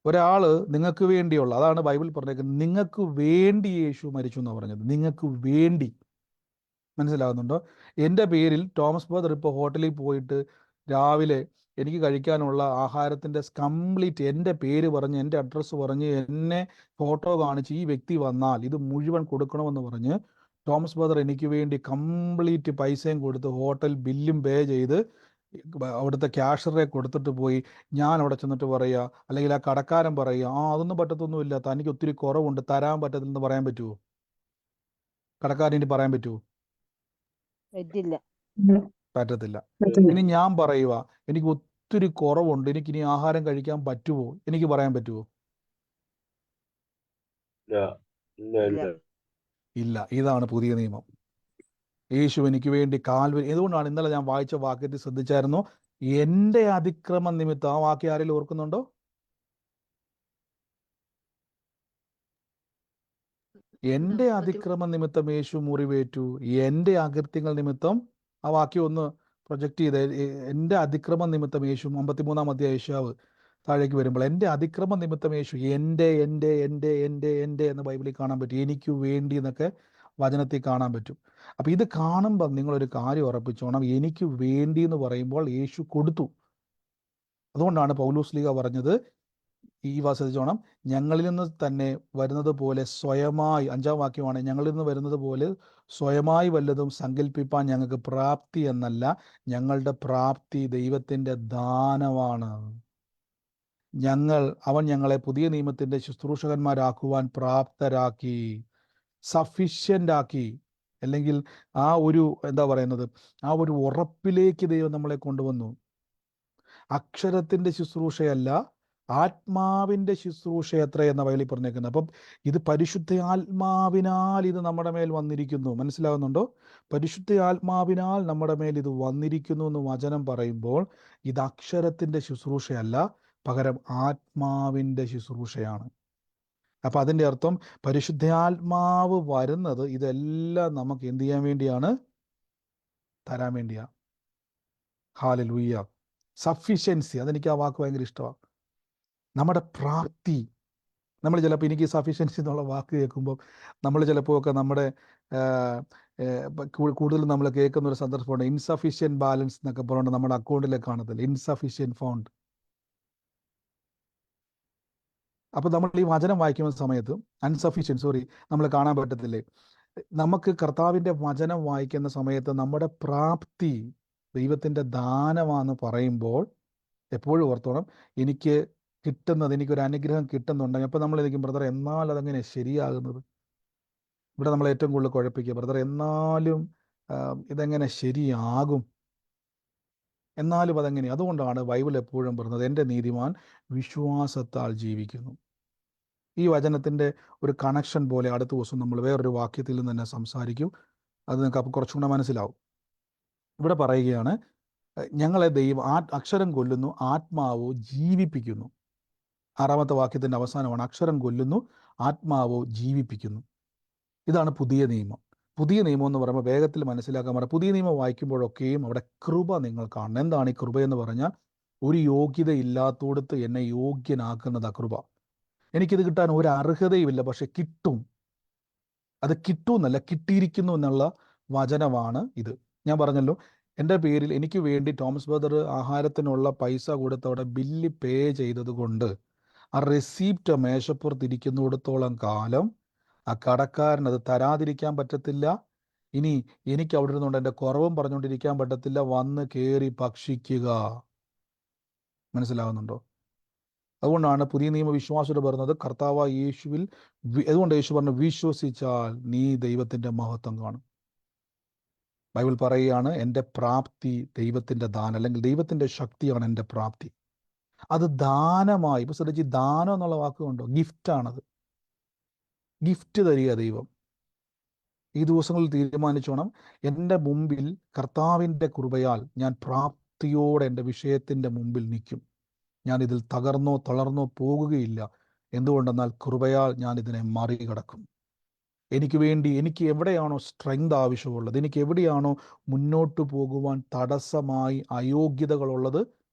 ഒരാള് നിങ്ങൾക്ക് വേണ്ടിയുള്ള, അതാണ് ബൈബിൾ പറഞ്ഞേക്കുന്നത്, നിങ്ങൾക്ക് വേണ്ടി യേശു മരിച്ചു എന്നാണ് പറഞ്ഞത്. നിങ്ങൾക്ക് വേണ്ടി. മനസ്സിലാകുന്നുണ്ടോ? എൻ്റെ പേരിൽ ടോമസ് ബ്രദർ ഇപ്പോൾ ഹോട്ടലിൽ പോയിട്ട് രാവിലെ എനിക്ക് കഴിക്കാനുള്ള ആഹാരത്തിൻ്റെ കംപ്ലീറ്റ് എൻ്റെ പേര് പറഞ്ഞ് എൻ്റെ അഡ്രസ്സ് പറഞ്ഞ് എന്നെ ഫോട്ടോ കാണിച്ച് ഈ വ്യക്തി വന്നാൽ ഇത് മുഴുവൻ കൊടുക്കണമെന്ന് പറഞ്ഞ് തോമസ് ബ്രദർ എനിക്ക് വേണ്ടി കംപ്ലീറ്റ് പൈസയും കൊടുത്ത് ഹോട്ടൽ ബില്ലും പേ ചെയ്ത് അവിടുത്തെ ക്യാഷറെ കൊടുത്തിട്ട് പോയി. ഞാൻ അവിടെ ചെന്നിട്ട് പറയുക, അല്ലെങ്കിൽ ആ കടക്കാരൻ പറയുക, അതൊന്നും പറ്റത്തൊന്നുമില്ല, തനിക്ക് ഒത്തിരി കുറവുണ്ട്, തരാൻ പറ്റത്തില്ലെന്ന് പറയാൻ പറ്റുമോ? കടക്കാരന് പറയാൻ പറ്റുമോ? പറ്റില്ല. പറ്റത്തില്ല. ഇനി ഞാൻ പറയുക, എനിക്ക് ഒത്തിരി കുറവുണ്ട്, എനിക്ക് ഇനി ആഹാരം കഴിക്കാൻ പറ്റുമോ? എനിക്ക് പറയാൻ പറ്റുമോ? ഇല്ല. ഇതാണ് പുതിയ നിയമം. യേശു എനിക്ക് വേണ്ടി കാൽവരി. ഇതുകൊണ്ടാണ് ഇന്നലെ ഞാൻ വായിച്ച വാക്യത്തിൽ ശ്രദ്ധിച്ചായിരുന്നു, എൻ്റെ അതിക്രമ നിമിത്തം. ആ വാക്യം ആരെങ്കിലും ഓർക്കുന്നുണ്ടോ? എൻ്റെ അതിക്രമ നിമിത്തം യേശു മുറിവേറ്റു, എൻ്റെ അകൃത്യങ്ങൾ നിമിത്തം. ആ വാക്യം ഒന്ന് പ്രൊജക്റ്റ് ചെയ്ത്, എൻ്റെ അതിക്രമ നിമിത്തം യേശു. 53-ാം അധ്യായം യേശാവ് താഴേക്ക് വരുമ്പോൾ എൻ്റെ അതിക്രമ നിമിത്തം യേശു. എൻ്റെ എൻ്റെ എൻ്റെ എൻ്റെ എൻ്റെ എന്ന് ബൈബിളിൽ കാണാൻ പറ്റും. എനിക്ക് വേണ്ടി എന്നൊക്കെ വചനത്തിൽ കാണാൻ പറ്റും. അപ്പം ഇത് കാണുമ്പോൾ നിങ്ങളൊരു കാര്യം ഉറപ്പിച്ചോണം, എനിക്ക് വേണ്ടി എന്ന് പറയുമ്പോൾ യേശു കൊടുത്തു. അതുകൊണ്ടാണ് പൗലോസ് ശ്ലീഹ പറഞ്ഞത്, ഈ ശ്രദ്ധിച്ചോണം, ഞങ്ങളിൽ നിന്ന് തന്നെ വരുന്നത് പോലെ സ്വയമായി, 5-ാം വാക്യമാണ്, ഞങ്ങളിൽ നിന്ന് വരുന്നത് പോലെ സ്വയമായി വല്ലതും സങ്കല്പിപ്പാൻ ഞങ്ങൾക്ക് പ്രാപ്തി എന്നല്ല, ഞങ്ങളുടെ പ്രാപ്തി ദൈവത്തിൻ്റെ ദാനമാണ്. അവൻ ഞങ്ങളെ പുതിയ നിയമത്തിൻ്റെ ശുശ്രൂഷകന്മാരാക്കുവാൻ പ്രാപ്തരാക്കി, സഫിഷ്യൻ്റ് ആക്കി. അല്ലെങ്കിൽ ആ ഒരു ആ ഒരു ഉറപ്പിലേക്ക് ദൈവം നമ്മളെ കൊണ്ടുവന്നു. അക്ഷരത്തിൻ്റെ ശുശ്രൂഷയല്ല, ആത്മാവിൻ്റെ ശുശ്രൂഷ എത്ര എന്ന ബൈബിളിൽ പറഞ്ഞേക്കുന്നത്. അപ്പം ഇത് പരിശുദ്ധ ആത്മാവിനാൽ ഇത് നമ്മുടെ മേൽ വന്നിരിക്കുന്നു. മനസ്സിലാകുന്നുണ്ടോ? പരിശുദ്ധ ആത്മാവിനാൽ നമ്മുടെ മേൽ ഇത് വന്നിരിക്കുന്നു എന്ന് വചനം പറയുമ്പോൾ ഇത് അക്ഷരത്തിൻ്റെ ശുശ്രൂഷയല്ല, പകരം ആത്മാവിൻ്റെ ശുശ്രൂഷയാണ്. അപ്പം അതിൻ്റെ അർത്ഥം പരിശുദ്ധാത്മാവ് വരുന്നത് ഇതെല്ലാം നമുക്ക് എന്ത് ചെയ്യാൻ വേണ്ടിയാണ്? തരാൻ വേണ്ടിയാണ്. ഹല്ലേലൂയ. സഫിഷ്യൻസി, അതെനിക്ക് ആ വാക്ക് ഭയങ്കര ഇഷ്ടമാണ്. നമ്മുടെ പ്രാപ്തി. നമ്മൾ ചിലപ്പോൾ, എനിക്ക് സഫിഷ്യൻസി എന്നുള്ള വാക്ക് കേൾക്കുമ്പോൾ നമ്മൾ ചിലപ്പോൾ ഒക്കെ നമ്മുടെ കൂടുതൽ നമ്മൾ കേൾക്കുന്ന ഒരു സന്ദർഭമുണ്ട്, ഇൻസഫിഷ്യൻറ്റ് ബാലൻസ് എന്നൊക്കെ പറഞ്ഞുകൊണ്ട് നമ്മുടെ അക്കൗണ്ടിലേക്ക് കാണത്തില്ല, ഇൻസഫിഷ്യൻറ്റ് ഫണ്ട്. അപ്പോൾ നമ്മൾ ഈ വചനം വായിക്കുന്ന സമയത്ത് നമ്മൾ കാണാൻ പറ്റത്തില്ലേ? നമുക്ക് കർത്താവിൻ്റെ വചനം വായിക്കുന്ന സമയത്ത് നമ്മുടെ പ്രാപ്തി ദൈവത്തിൻ്റെ ദാനമാണെന്ന് പറയുമ്പോൾ എപ്പോഴും ഓർത്തോണം, എനിക്ക് കിട്ടുന്നത്, എനിക്കൊരു അനുഗ്രഹം കിട്ടുന്നുണ്ടെങ്കിൽ അപ്പോൾ നമ്മൾ ഇരിക്കും, ബ്രദർ എന്നാൽ അതെങ്ങനെ ശരിയാകുന്നത്? ഇവിടെ നമ്മൾ ഏറ്റവും കൂടുതൽ കുഴപ്പിക്കുക, ബ്രദർ എന്നാലും ഇതെങ്ങനെ ശരിയാകും, എന്നാലും അതെങ്ങനെ? അതുകൊണ്ടാണ് ബൈബിൾ എപ്പോഴും പറയുന്നത്, എൻ്റെ നീതിമാൻ വിശ്വാസത്താൽ ജീവിക്കുന്നു. ഈ വചനത്തിൻ്റെ ഒരു കണക്ഷൻ പോലെ അടുത്ത ദിവസം നമ്മൾ വേറൊരു വാക്യത്തിൽ നിന്ന് തന്നെ സംസാരിക്കും. അത് നിങ്ങൾക്ക് അപ്പോൾ കുറച്ചും കൂടെ മനസ്സിലാവും. ഇവിടെ പറയുകയാണ്, ഞങ്ങളെ ദൈവം അക്ഷരം കൊല്ലുന്നു, ആത്മാവോ ജീവിപ്പിക്കുന്നു. 6-ാമത്തെ വാക്യത്തിൻ്റെ അവസാനമാണ്, അക്ഷരം കൊല്ലുന്നു, ആത്മാവോ ജീവിപ്പിക്കുന്നു. ഇതാണ് പുതിയ നിയമം. പുതിയ നിയമം എന്ന് പറയുമ്പോൾ വേഗത്തിൽ മനസ്സിലാക്കാൻ പറയാം. പുതിയ നിയമം വായിക്കുമ്പോഴൊക്കെയും അവിടെ കൃപ നിങ്ങൾ കാണണം. എന്താണ് ഈ കൃപയെന്ന് പറഞ്ഞാൽ? ഒരു യോഗ്യത ഇല്ലാത്തോടത്ത് എന്നെ യോഗ്യനാക്കുന്നതാ കൃപ. എനിക്കിത് കിട്ടാൻ ഒരു അർഹതയുമില്ല, പക്ഷെ കിട്ടും. അത് കിട്ടുമെന്നല്ല, കിട്ടിയിരിക്കുന്നു എന്നുള്ള വചനമാണ് ഇത്. ഞാൻ പറഞ്ഞല്ലോ, എൻ്റെ പേരിൽ എനിക്ക് വേണ്ടി തോമസ് ബ്രദർ ആഹാരത്തിനുള്ള പൈസ കൊടുത്തവിടെ ബില്ല് പേ ചെയ്തത് കൊണ്ട് ആ റെസീപ്റ്റ് മേശപ്പുറത്തിരിക്കുന്നിടത്തോളം കാലം ആ കടക്കാരൻ അത് തരാതിരിക്കാൻ പറ്റത്തില്ല. ഇനി എനിക്ക് അവിടെ ഇരുന്നുകൊണ്ട് എൻ്റെ കുറവും പറഞ്ഞുകൊണ്ടിരിക്കാൻ പറ്റത്തില്ല. വന്ന് കയറി ഭക്ഷിക്കുക. മനസ്സിലാകുന്നുണ്ടോ? അതുകൊണ്ടാണ് പുതിയ നിയമ വിശ്വാസത്തോട് പറയുന്നത്, കർത്താവായ യേശുവിൽ. അതുകൊണ്ട് യേശു പറഞ്ഞു, വിശ്വസിച്ചാൽ നീ ദൈവത്തിൻ്റെ മഹത്വം കാണും. ബൈബിൾ പറയുകയാണ്, എൻ്റെ പ്രാപ്തി ദൈവത്തിൻ്റെ ദാനം, അല്ലെങ്കിൽ ദൈവത്തിൻ്റെ ശക്തിയാണ് എൻ്റെ പ്രാപ്തി. അത് ദാനമായി. ഇപ്പോൾ ശ്രദ്ധിച്ച്, ദാനം എന്നുള്ള വാക്കുകൊണ്ടോ, ഗിഫ്റ്റാണത്. ഗിഫ്റ്റ് തരിക ദൈവം. ഈ ദിവസങ്ങളിൽ തീരുമാനിച്ചോണം, എൻ്റെ മുമ്പിൽ കർത്താവിൻ്റെ കൃപയാൽ ഞാൻ പ്രാപ്തിയോടെ എൻ്റെ വിഷയത്തിൻ്റെ മുമ്പിൽ നിൽക്കും. ഞാൻ ഇതിൽ തളർന്നോ പോകുകയില്ല. എന്തുകൊണ്ടെന്നാൽ കൃപയാൽ ഞാൻ ഇതിനെ മറികടക്കും. എനിക്ക് എവിടെയാണോ സ്ട്രെങ്ത് ആവശ്യമുള്ളത്, എനിക്ക് എവിടെയാണോ മുന്നോട്ട് പോകുവാൻ തടസ്സമായി അയോഗ്യതകളുള്ളത്,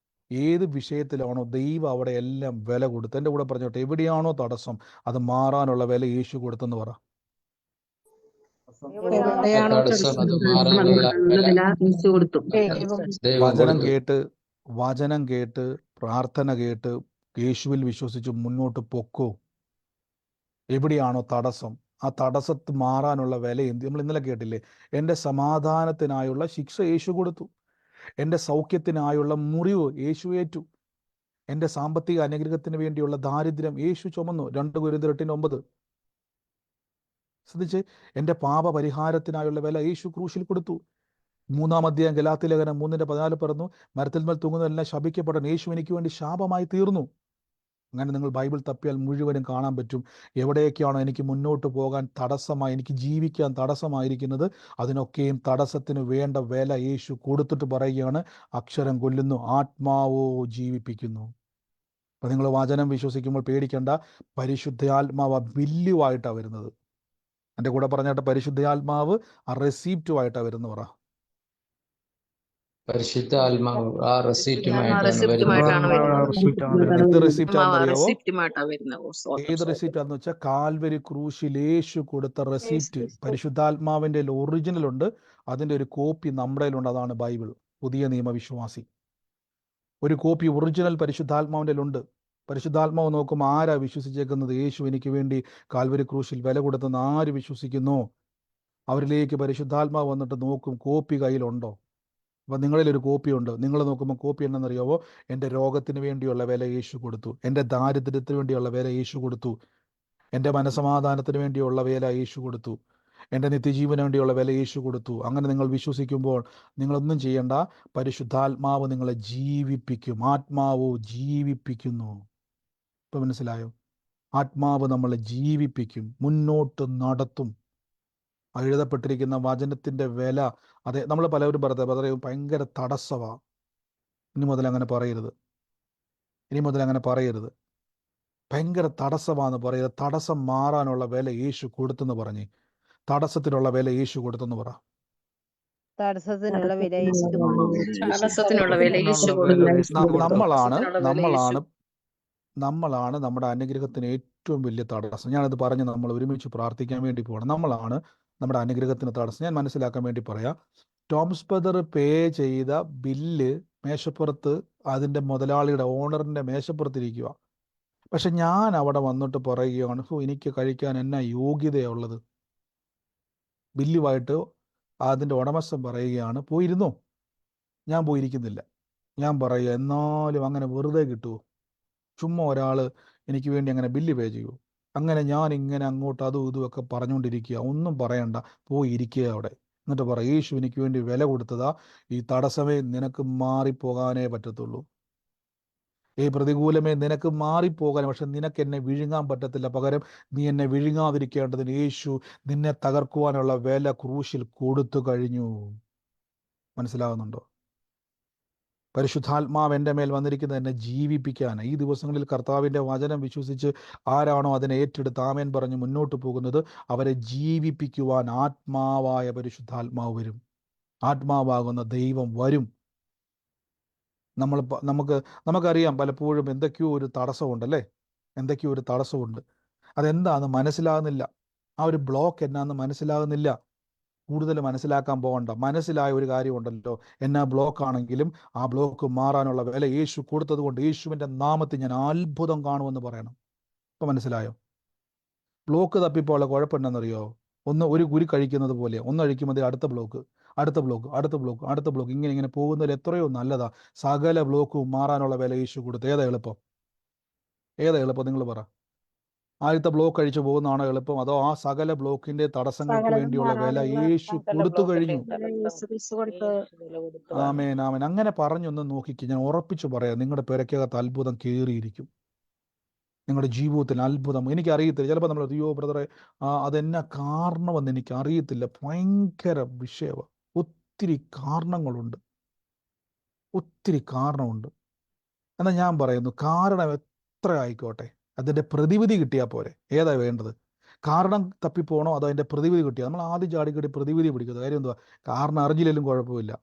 ഏത് വിഷയത്തിലാണോ, ദൈവം അവിടെ എല്ലാം വില കൊടുത്ത്. എൻ്റെ കൂടെ പറഞ്ഞോട്ടെ, എവിടെയാണോ തടസ്സം അത് മാറാനുള്ള വില യേശു കൊടുത്തെന്ന് പറ. വചനം കേട്ട് വചനം കേട്ട് പ്രാർത്ഥന കേട്ട് യേശുവിൽ വിശ്വസിച്ച് മുന്നോട്ട് പൊക്കോ. എവിടെയാണോ തടസ്സം, ആ തടസ്സത്ത് മാറാനുള്ള വില എന്ത്? നമ്മൾ ഇന്നലെ കേട്ടില്ലേ, എൻ്റെ സമാധാനത്തിനായുള്ള ശിക്ഷ യേശു കൊടുത്തു, എൻ്റെ സൗഖ്യത്തിനായുള്ള മുറിവ് യേശു ഏറ്റു, എൻ്റെ സാമ്പത്തിക അനുഗ്രഹത്തിന് വേണ്ടിയുള്ള ദാരിദ്ര്യം യേശു ചുമന്നു. 2 Corinthians 8:9. ശ്രദ്ധിച്ച്, എൻ്റെ പാപപരിഹാരത്തിനായുള്ള വില യേശു ക്രൂശിൽ കൊടുത്തു. 3-ാം അധ്യായം ഗലാത്യലേഖനം 3:14 പറഞ്ഞു, മരത്തിന്മേൽ തൂങ്ങുന്നതെല്ലാം ശപിക്കപ്പെടണം, യേശു എനിക്ക് വേണ്ടി ശാപമായി തീർന്നു. അങ്ങനെ നിങ്ങൾ ബൈബിൾ തപ്പിയാൽ മുഴുവനും കാണാൻ പറ്റും. എവിടെയൊക്കെയാണോ എനിക്ക് മുന്നോട്ട് പോകാൻ തടസ്സമായി, എനിക്ക് ജീവിക്കാൻ തടസ്സമായിരിക്കുന്നത്, അതിനൊക്കെയും തടസ്സത്തിന് വേണ്ട വില യേശു കൊടുത്തിട്ട് പറയുകയാണ്, അക്ഷരം കൊല്ലുന്നു, ആത്മാവോ ജീവിപ്പിക്കുന്നു. അപ്പം നിങ്ങൾ വചനം വിശ്വസിക്കുമ്പോൾ പേടിക്കേണ്ട, പരിശുദ്ധാത്മാവ് ബില്ലുവായിട്ടാണ് വരുന്നത്. എൻ്റെ കൂടെ പറഞ്ഞാട്ട്, പരിശുദ്ധാത്മാവ് ആ റെസീപ്റ്റുമായിട്ടാണ് വരുന്നത്. പറ, പരിശുദ്ധ ആത്മാവ് ആ റെസിപ്റ്റുമായിട്ടാണ് റെസിപ്റ്റുമായിട്ടാണ് വരുന്നത്. എന്ത് റെസിപ്റ്റ് ആണെന്നറിയാവോ? റെസിപ്റ്റുമായിട്ടാണ് വരുന്നത്. ഏത് റെസിപ്റ്റ് ആണെന്ന് വെച്ചാൽ കാൽവരി ക്രൂശിൽ യേശു കൊടുത്ത റെസിപ്റ്റ്. പരിശുദ്ധാത്മാവിൻ്റെ ഒറിജിനൽ ഉണ്ട്, അതിൻ്റെ ഒരു കോപ്പി നമ്മുടെ ഉണ്ട്. അതാണ് ബൈബിൾ. പുതിയ നിയമവിശ്വാസി ഒരു കോപ്പി ഒറിജിനൽ പരിശുദ്ധാത്മാവിൻ്റെ ഉണ്ട്. പരിശുദ്ധാത്മാവ് നോക്കുമ്പോൾ ആരാ വിശ്വസിച്ചേക്കുന്നത്? യേശു എനിക്ക് വേണ്ടി കാൽവരി ക്രൂശിൽ വില കൊടുത്തെന്ന് ആര് വിശ്വസിക്കുന്നു, അവരിലേക്ക് പരിശുദ്ധാത്മാവ് വന്നിട്ട് നോക്കും, കോപ്പി കയ്യിലുണ്ടോ. അപ്പം നിങ്ങളിലൊരു കോപ്പി ഉണ്ട്. നിങ്ങൾ നോക്കുമ്പോൾ കോപ്പി എന്താണെന്നറിയാവോ? എൻ്റെ രോഗത്തിന് വേണ്ടിയുള്ള വില യേശു കൊടുത്തു, എൻ്റെ ദാരിദ്ര്യത്തിന് വേണ്ടിയുള്ള വില യേശു കൊടുത്തു, എൻ്റെ മനസമാധാനത്തിന് വേണ്ടിയുള്ള വില യേശു കൊടുത്തു, എൻ്റെ നിത്യജീവന് വേണ്ടിയുള്ള വില യേശു കൊടുത്തു. അങ്ങനെ നിങ്ങൾ വിശ്വസിക്കുമ്പോൾ നിങ്ങളൊന്നും ചെയ്യേണ്ട, പരിശുദ്ധാത്മാവ് നിങ്ങളെ ജീവിപ്പിക്കും. ആത്മാവോ ജീവിപ്പിക്കുന്നു. ഇപ്പം മനസ്സിലായോ? ആത്മാവ് നമ്മളെ ജീവിപ്പിക്കും, മുന്നോട്ട് നടത്തും. എഴുതപ്പെട്ടിരിക്കുന്ന വചനത്തിൻ്റെ വില, അതെ, നമ്മൾ പലവരും പറയും ഭയങ്കര തടസ്സമാണ്, ഇനി മുതൽ അങ്ങനെ പറയരുത്, ഇനി മുതൽ അങ്ങനെ പറയരുത്, ഭയങ്കര തടസ്സമാണെന്ന് പറയരുത്. തടസ്സം മാറാനുള്ള വില യേശു കൊടുത്തെന്ന് പറഞ്ഞ്, തടസ്സത്തിനുള്ള വില യേശു കൊടുത്തെന്ന് പറ. തടസ്സത്തിനുള്ള വില യേശു തടസ്സത്തിനുള്ള വില യേശു കൊടുത്തു. നമ്മളാണ് നമ്മുടെ അനുഗ്രഹത്തിന് ഏറ്റവും വലിയ തടസ്സം. ഞാനത് പറഞ്ഞ് നമ്മൾ ഒരുമിച്ച് പ്രാർത്ഥിക്കാൻ വേണ്ടി പോകണം. നമ്മളാണ് നമ്മുടെ അനുഗ്രഹത്തിന് തടസ്സം. ഞാൻ മനസ്സിലാക്കാൻ വേണ്ടി പറയാം. ടോമസ് ബ്രദർ പേ ചെയ്ത ബില്ല് മേശപ്പുറത്ത്, അതിൻ്റെ മുതലാളിയുടെ ഓണറിൻ്റെ മേശപ്പുറത്തിരിക്കുക. പക്ഷെ ഞാൻ അവിടെ വന്നിട്ട് പറയുകയാണ്, എനിക്ക് കഴിക്കാൻ എന്നാ യോഗ്യതയുള്ളത്. ബില്ലുമായിട്ട് അതിൻ്റെ ഉടമസ്ഥൻ പറയുകയാണ്, പോയിരുന്നോ. ഞാൻ പോയിരിക്കുന്നില്ല. ഞാൻ പറയുക, എന്നാലും അങ്ങനെ വെറുതെ കിട്ടുമോ? ചുമ്മാ ഒരാൾ എനിക്ക് വേണ്ടി അങ്ങനെ ബില്ല് പേ ചെയ്യൂ? അങ്ങനെ ഞാൻ ഇങ്ങനെ അങ്ങോട്ട് അതും ഇതുമൊക്കെ പറഞ്ഞുകൊണ്ടിരിക്കുക. ഒന്നും പറയണ്ട, പോയിരിക്കുക അവിടെ. എന്നിട്ട് പറ, യേശു എനിക്ക് വേണ്ടി വില കൊടുത്തതാ, ഈ തടസ്സമേ നിനക്ക് മാറിപ്പോകാനേ പറ്റത്തുള്ളൂ, ഈ പ്രതികൂലമേ നിനക്ക് മാറിപ്പോകാൻ, പക്ഷെ നിനക്ക് എന്നെ വിഴുങ്ങാൻ പറ്റത്തില്ല. പകരം നീ എന്നെ വിഴുങ്ങാതിരിക്കേണ്ടതിന് യേശു നിന്നെ തകർക്കുവാനുള്ള വില ക്രൂശിൽ കൊടുത്തു കഴിഞ്ഞു. മനസ്സിലാകുന്നുണ്ടോ? പരിശുദ്ധാത്മാവ് എൻ്റെ മേൽ വന്നിരിക്കുന്നത് എന്നെ ജീവിപ്പിക്കാൻ. ഈ ദിവസങ്ങളിൽ കർത്താവിൻ്റെ വചനം വിശ്വസിച്ച് ആരാണോ അതിനെ ഏറ്റെടുത്ത് ആമേൻ പറഞ്ഞ് മുന്നോട്ട് പോകുന്നത്, അവരെ ജീവിപ്പിക്കുവാൻ ആത്മാവായ പരിശുദ്ധാത്മാവ് വരും. ആത്മാവാകുന്ന ദൈവം വരും. നമുക്കറിയാം പലപ്പോഴും എന്തൊക്കെയോ ഒരു തടസ്സമുണ്ടല്ലേ, എന്തൊക്കെയോ ഒരു തടസ്സമുണ്ട്. അതെന്താണെന്ന് മനസ്സിലാകുന്നില്ല. ആ ഒരു ബ്ലോക്ക് എന്നാന്ന് മനസ്സിലാകുന്നില്ല. കൂടുതൽ മനസ്സിലാക്കാൻ പോകണ്ട. മനസ്സിലായ ഒരു കാര്യമുണ്ടല്ലോ, എന്നാ ബ്ലോക്ക് ആണെങ്കിലും ആ ബ്ലോക്ക് മാറാനുള്ള വില യേശു കൊടുത്തത് കൊണ്ട് യേശുവിൻ്റെ നാമത്തിൽ ഞാൻ അത്ഭുതം കാണുമെന്ന് പറയണം. ഇപ്പം മനസ്സിലായോ? ബ്ലോക്ക് തപ്പിപ്പോളെ കുഴപ്പമുണ്ടെന്നറിയോ? ഒരു കുരി കഴിക്കുന്നത് പോലെ ഒന്ന് കഴിക്കുമ്പോൾ അടുത്ത ബ്ലോക്ക്, അടുത്ത ബ്ലോക്ക്, അടുത്ത ബ്ലോക്ക്, അടുത്ത ബ്ലോക്ക്, ഇങ്ങനെ പോകുന്നതിൽ എത്രയോ നല്ലതാ. സകല ബ്ലോക്കും മാറാനുള്ള വില യേശു കൊടുത്തു. ഏതാ എളുപ്പം? നിങ്ങൾ പറ. ആദ്യത്തെ ബ്ലോക്ക് കഴിച്ചു പോകുന്നതാണോ എളുപ്പം, അതോ ആ സകല ബ്ലോക്കിന്റെ തടസ്സങ്ങൾക്ക് വേണ്ടിയുള്ള വില യേശു കൊടുത്തു കഴിഞ്ഞു? ആമേൻ, ആമേൻ. അങ്ങനെ പറഞ്ഞൊന്ന് നോക്കിക്ക്. ഞാൻ ഉറപ്പിച്ചു പറയാം, നിങ്ങളുടെ പേരക്കകത്ത് അത്ഭുതം കയറിയിരിക്കും. നിങ്ങളുടെ ജീവിതത്തിൽ അത്ഭുതം. എനിക്കറിയത്തില്ല, ചിലപ്പോൾ നമ്മൾ അയ്യോ ബ്രദറെ അതെന്നാ കാരണമെന്ന് എനിക്ക് അറിയത്തില്ല. ഭയങ്കര വിഷയമാണ്. ഒത്തിരി കാരണങ്ങളുണ്ട്, ഒത്തിരി കാരണമുണ്ട്. എന്നാൽ ഞാൻ പറയുന്നു, കാരണം എത്ര ആയിക്കോട്ടെ, അതിൻ്റെ പ്രതിവിധി കിട്ടിയാൽ പോരെ. ഏതാ വേണ്ടത്? കാരണം തപ്പിപ്പോണോ അതോ അതിൻ്റെ പ്രതിവിധി കിട്ടിയാൽ? നമ്മൾ ആദ്യം ചാടിക്കടി പ്രതിവിധി പിടിക്കുന്നത്. കാര്യം എന്തുവാ? കാരണം അറിഞ്ഞില്ലെങ്കിലും കുഴപ്പമില്ല,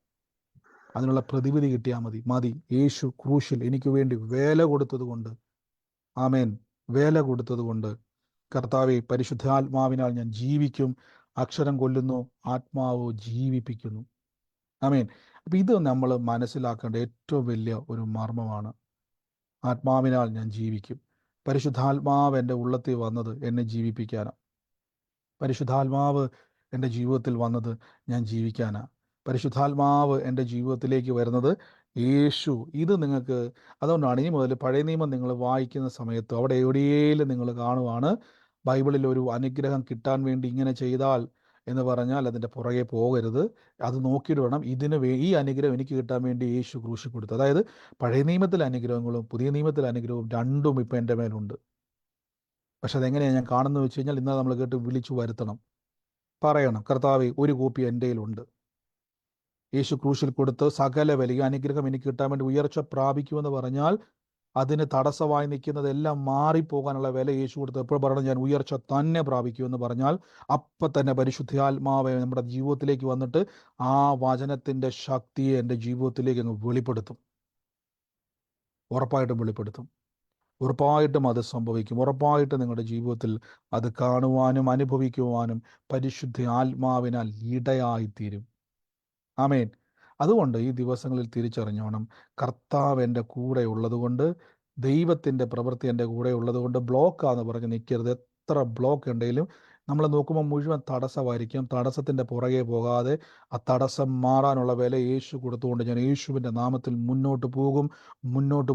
അതിനുള്ള പ്രതിവിധി കിട്ടിയാൽ മതി. യേശു ക്രൂശിൽ എനിക്ക് വേണ്ടി വില കൊടുത്തത് കൊണ്ട്, ആമേൻ, വില കൊടുത്തത് കൊണ്ട്, കർത്താവെ പരിശുദ്ധാത്മാവിനാൽ ഞാൻ ജീവിക്കും. അക്ഷരം കൊല്ലുന്നു, ആത്മാവ് ജീവിപ്പിക്കുന്നു. ആമേൻ. അപ്പം ഇത് നമ്മൾ മനസ്സിലാക്കേണ്ട ഏറ്റവും വലിയ ഒരു മർമ്മമാണ്. ആത്മാവിനാൽ ഞാൻ ജീവിക്കും. പരിശുദ്ധാത്മാവ് എൻ്റെ ഉള്ളത്തിൽ വന്നത് എന്നെ ജീവിപ്പിക്കാനാണ്. പരിശുദ്ധാത്മാവ് എൻ്റെ ജീവിതത്തിൽ വന്നത് ഞാൻ ജീവിക്കാനാണ്. പരിശുദ്ധാത്മാവ് എൻ്റെ ജീവിതത്തിലേക്ക് വരുന്നത് യേശു. ഇത് നിങ്ങൾക്ക് അതുകൊണ്ടാണ് ഇനി മുതൽ പഴയ നിയമം നിങ്ങൾ വായിക്കുന്ന സമയത്ത് അവിടെ എവിടെയെങ്കിലും നിങ്ങൾ കാണുവാണ് ബൈബിളിൽ ഒരു അനുഗ്രഹം കിട്ടാൻ വേണ്ടി ഇങ്ങനെ ചെയ്താൽ എന്ന് പറഞ്ഞാൽ അതിൻ്റെ പുറകെ പോകരുത്. അത് നോക്കിയിട്ട് വേണം ഈ അനുഗ്രഹം എനിക്ക് കിട്ടാൻ വേണ്ടി യേശു ക്രൂശിൽ കൊടുത്തു. അതായത് പഴയ നിയമത്തിലെ അനുഗ്രഹങ്ങളും പുതിയ നിയമത്തിലെ അനുഗ്രഹവും രണ്ടും ഇപ്പം എൻ്റെ മേലുണ്ട്. പക്ഷെ അതെങ്ങനെയാണ് ഞാൻ കാണുന്നത് വെച്ച് കഴിഞ്ഞാൽ ഇന്ന് നമ്മൾ കേട്ട് വിളിച്ചു വരുത്തണം, പറയണം, കർത്താവേ ഒരു കോപ്പി എൻ്റെ കയ്യിലുണ്ട്. യേശു ക്രൂശിൽ കൊടുത്ത് സകല വലിയ അനുഗ്രഹം എനിക്ക് കിട്ടാൻ വേണ്ടി ഉയർച്ച പ്രാപിക്കുമെന്ന് പറഞ്ഞാൽ അതിന് തടസ്സമായി നിൽക്കുന്നതെല്ലാം മാറിപ്പോകാനുള്ള വില യേശു കൊടുത്ത് എപ്പോൾ പറയണം, ഞാൻ ഉയർച്ച തന്നെ പ്രാപിക്കുമെന്ന് പറഞ്ഞാൽ അപ്പം തന്നെ പരിശുദ്ധാത്മാവ് നമ്മുടെ ജീവിതത്തിലേക്ക് വന്നിട്ട് ആ വചനത്തിൻ്റെ ശക്തിയെ എൻ്റെ ജീവിതത്തിലേക്ക് അങ്ങ് വെളിപ്പെടുത്തും. ഉറപ്പായിട്ടും വെളിപ്പെടുത്തും. ഉറപ്പായിട്ടും അത് സംഭവിക്കും. ഉറപ്പായിട്ടും നിങ്ങളുടെ ജീവിതത്തിൽ അത് കാണുവാനും അനുഭവിക്കുവാനും പരിശുദ്ധ ആത്മാവിനാൽ ഇടയായിത്തീരും. ആമേൻ. അതുകൊണ്ട് ഈ ദിവസങ്ങളിൽ തിരിച്ചറിഞ്ഞോണം, കർത്താവ് എൻ്റെ കൂടെ ഉള്ളതുകൊണ്ട്, ദൈവത്തിൻ്റെ പ്രവൃത്തി എൻ്റെ കൂടെ ഉള്ളതുകൊണ്ട് ബ്ലോക്കാന്ന് പറഞ്ഞ് നിൽക്കരുത്. എത്ര ബ്ലോക്ക് ഉണ്ടെങ്കിലും നമ്മൾ നോക്കുമ്പോൾ മുഴുവൻ തടസ്സമായിരിക്കും. തടസ്സത്തിൻ്റെ പുറകെ പോകാതെ ആ തടസ്സം മാറാനുള്ള വില യേശു കൊടുത്തുകൊണ്ട് ഞാൻ യേശുവിൻ്റെ നാമത്തിൽ മുന്നോട്ട്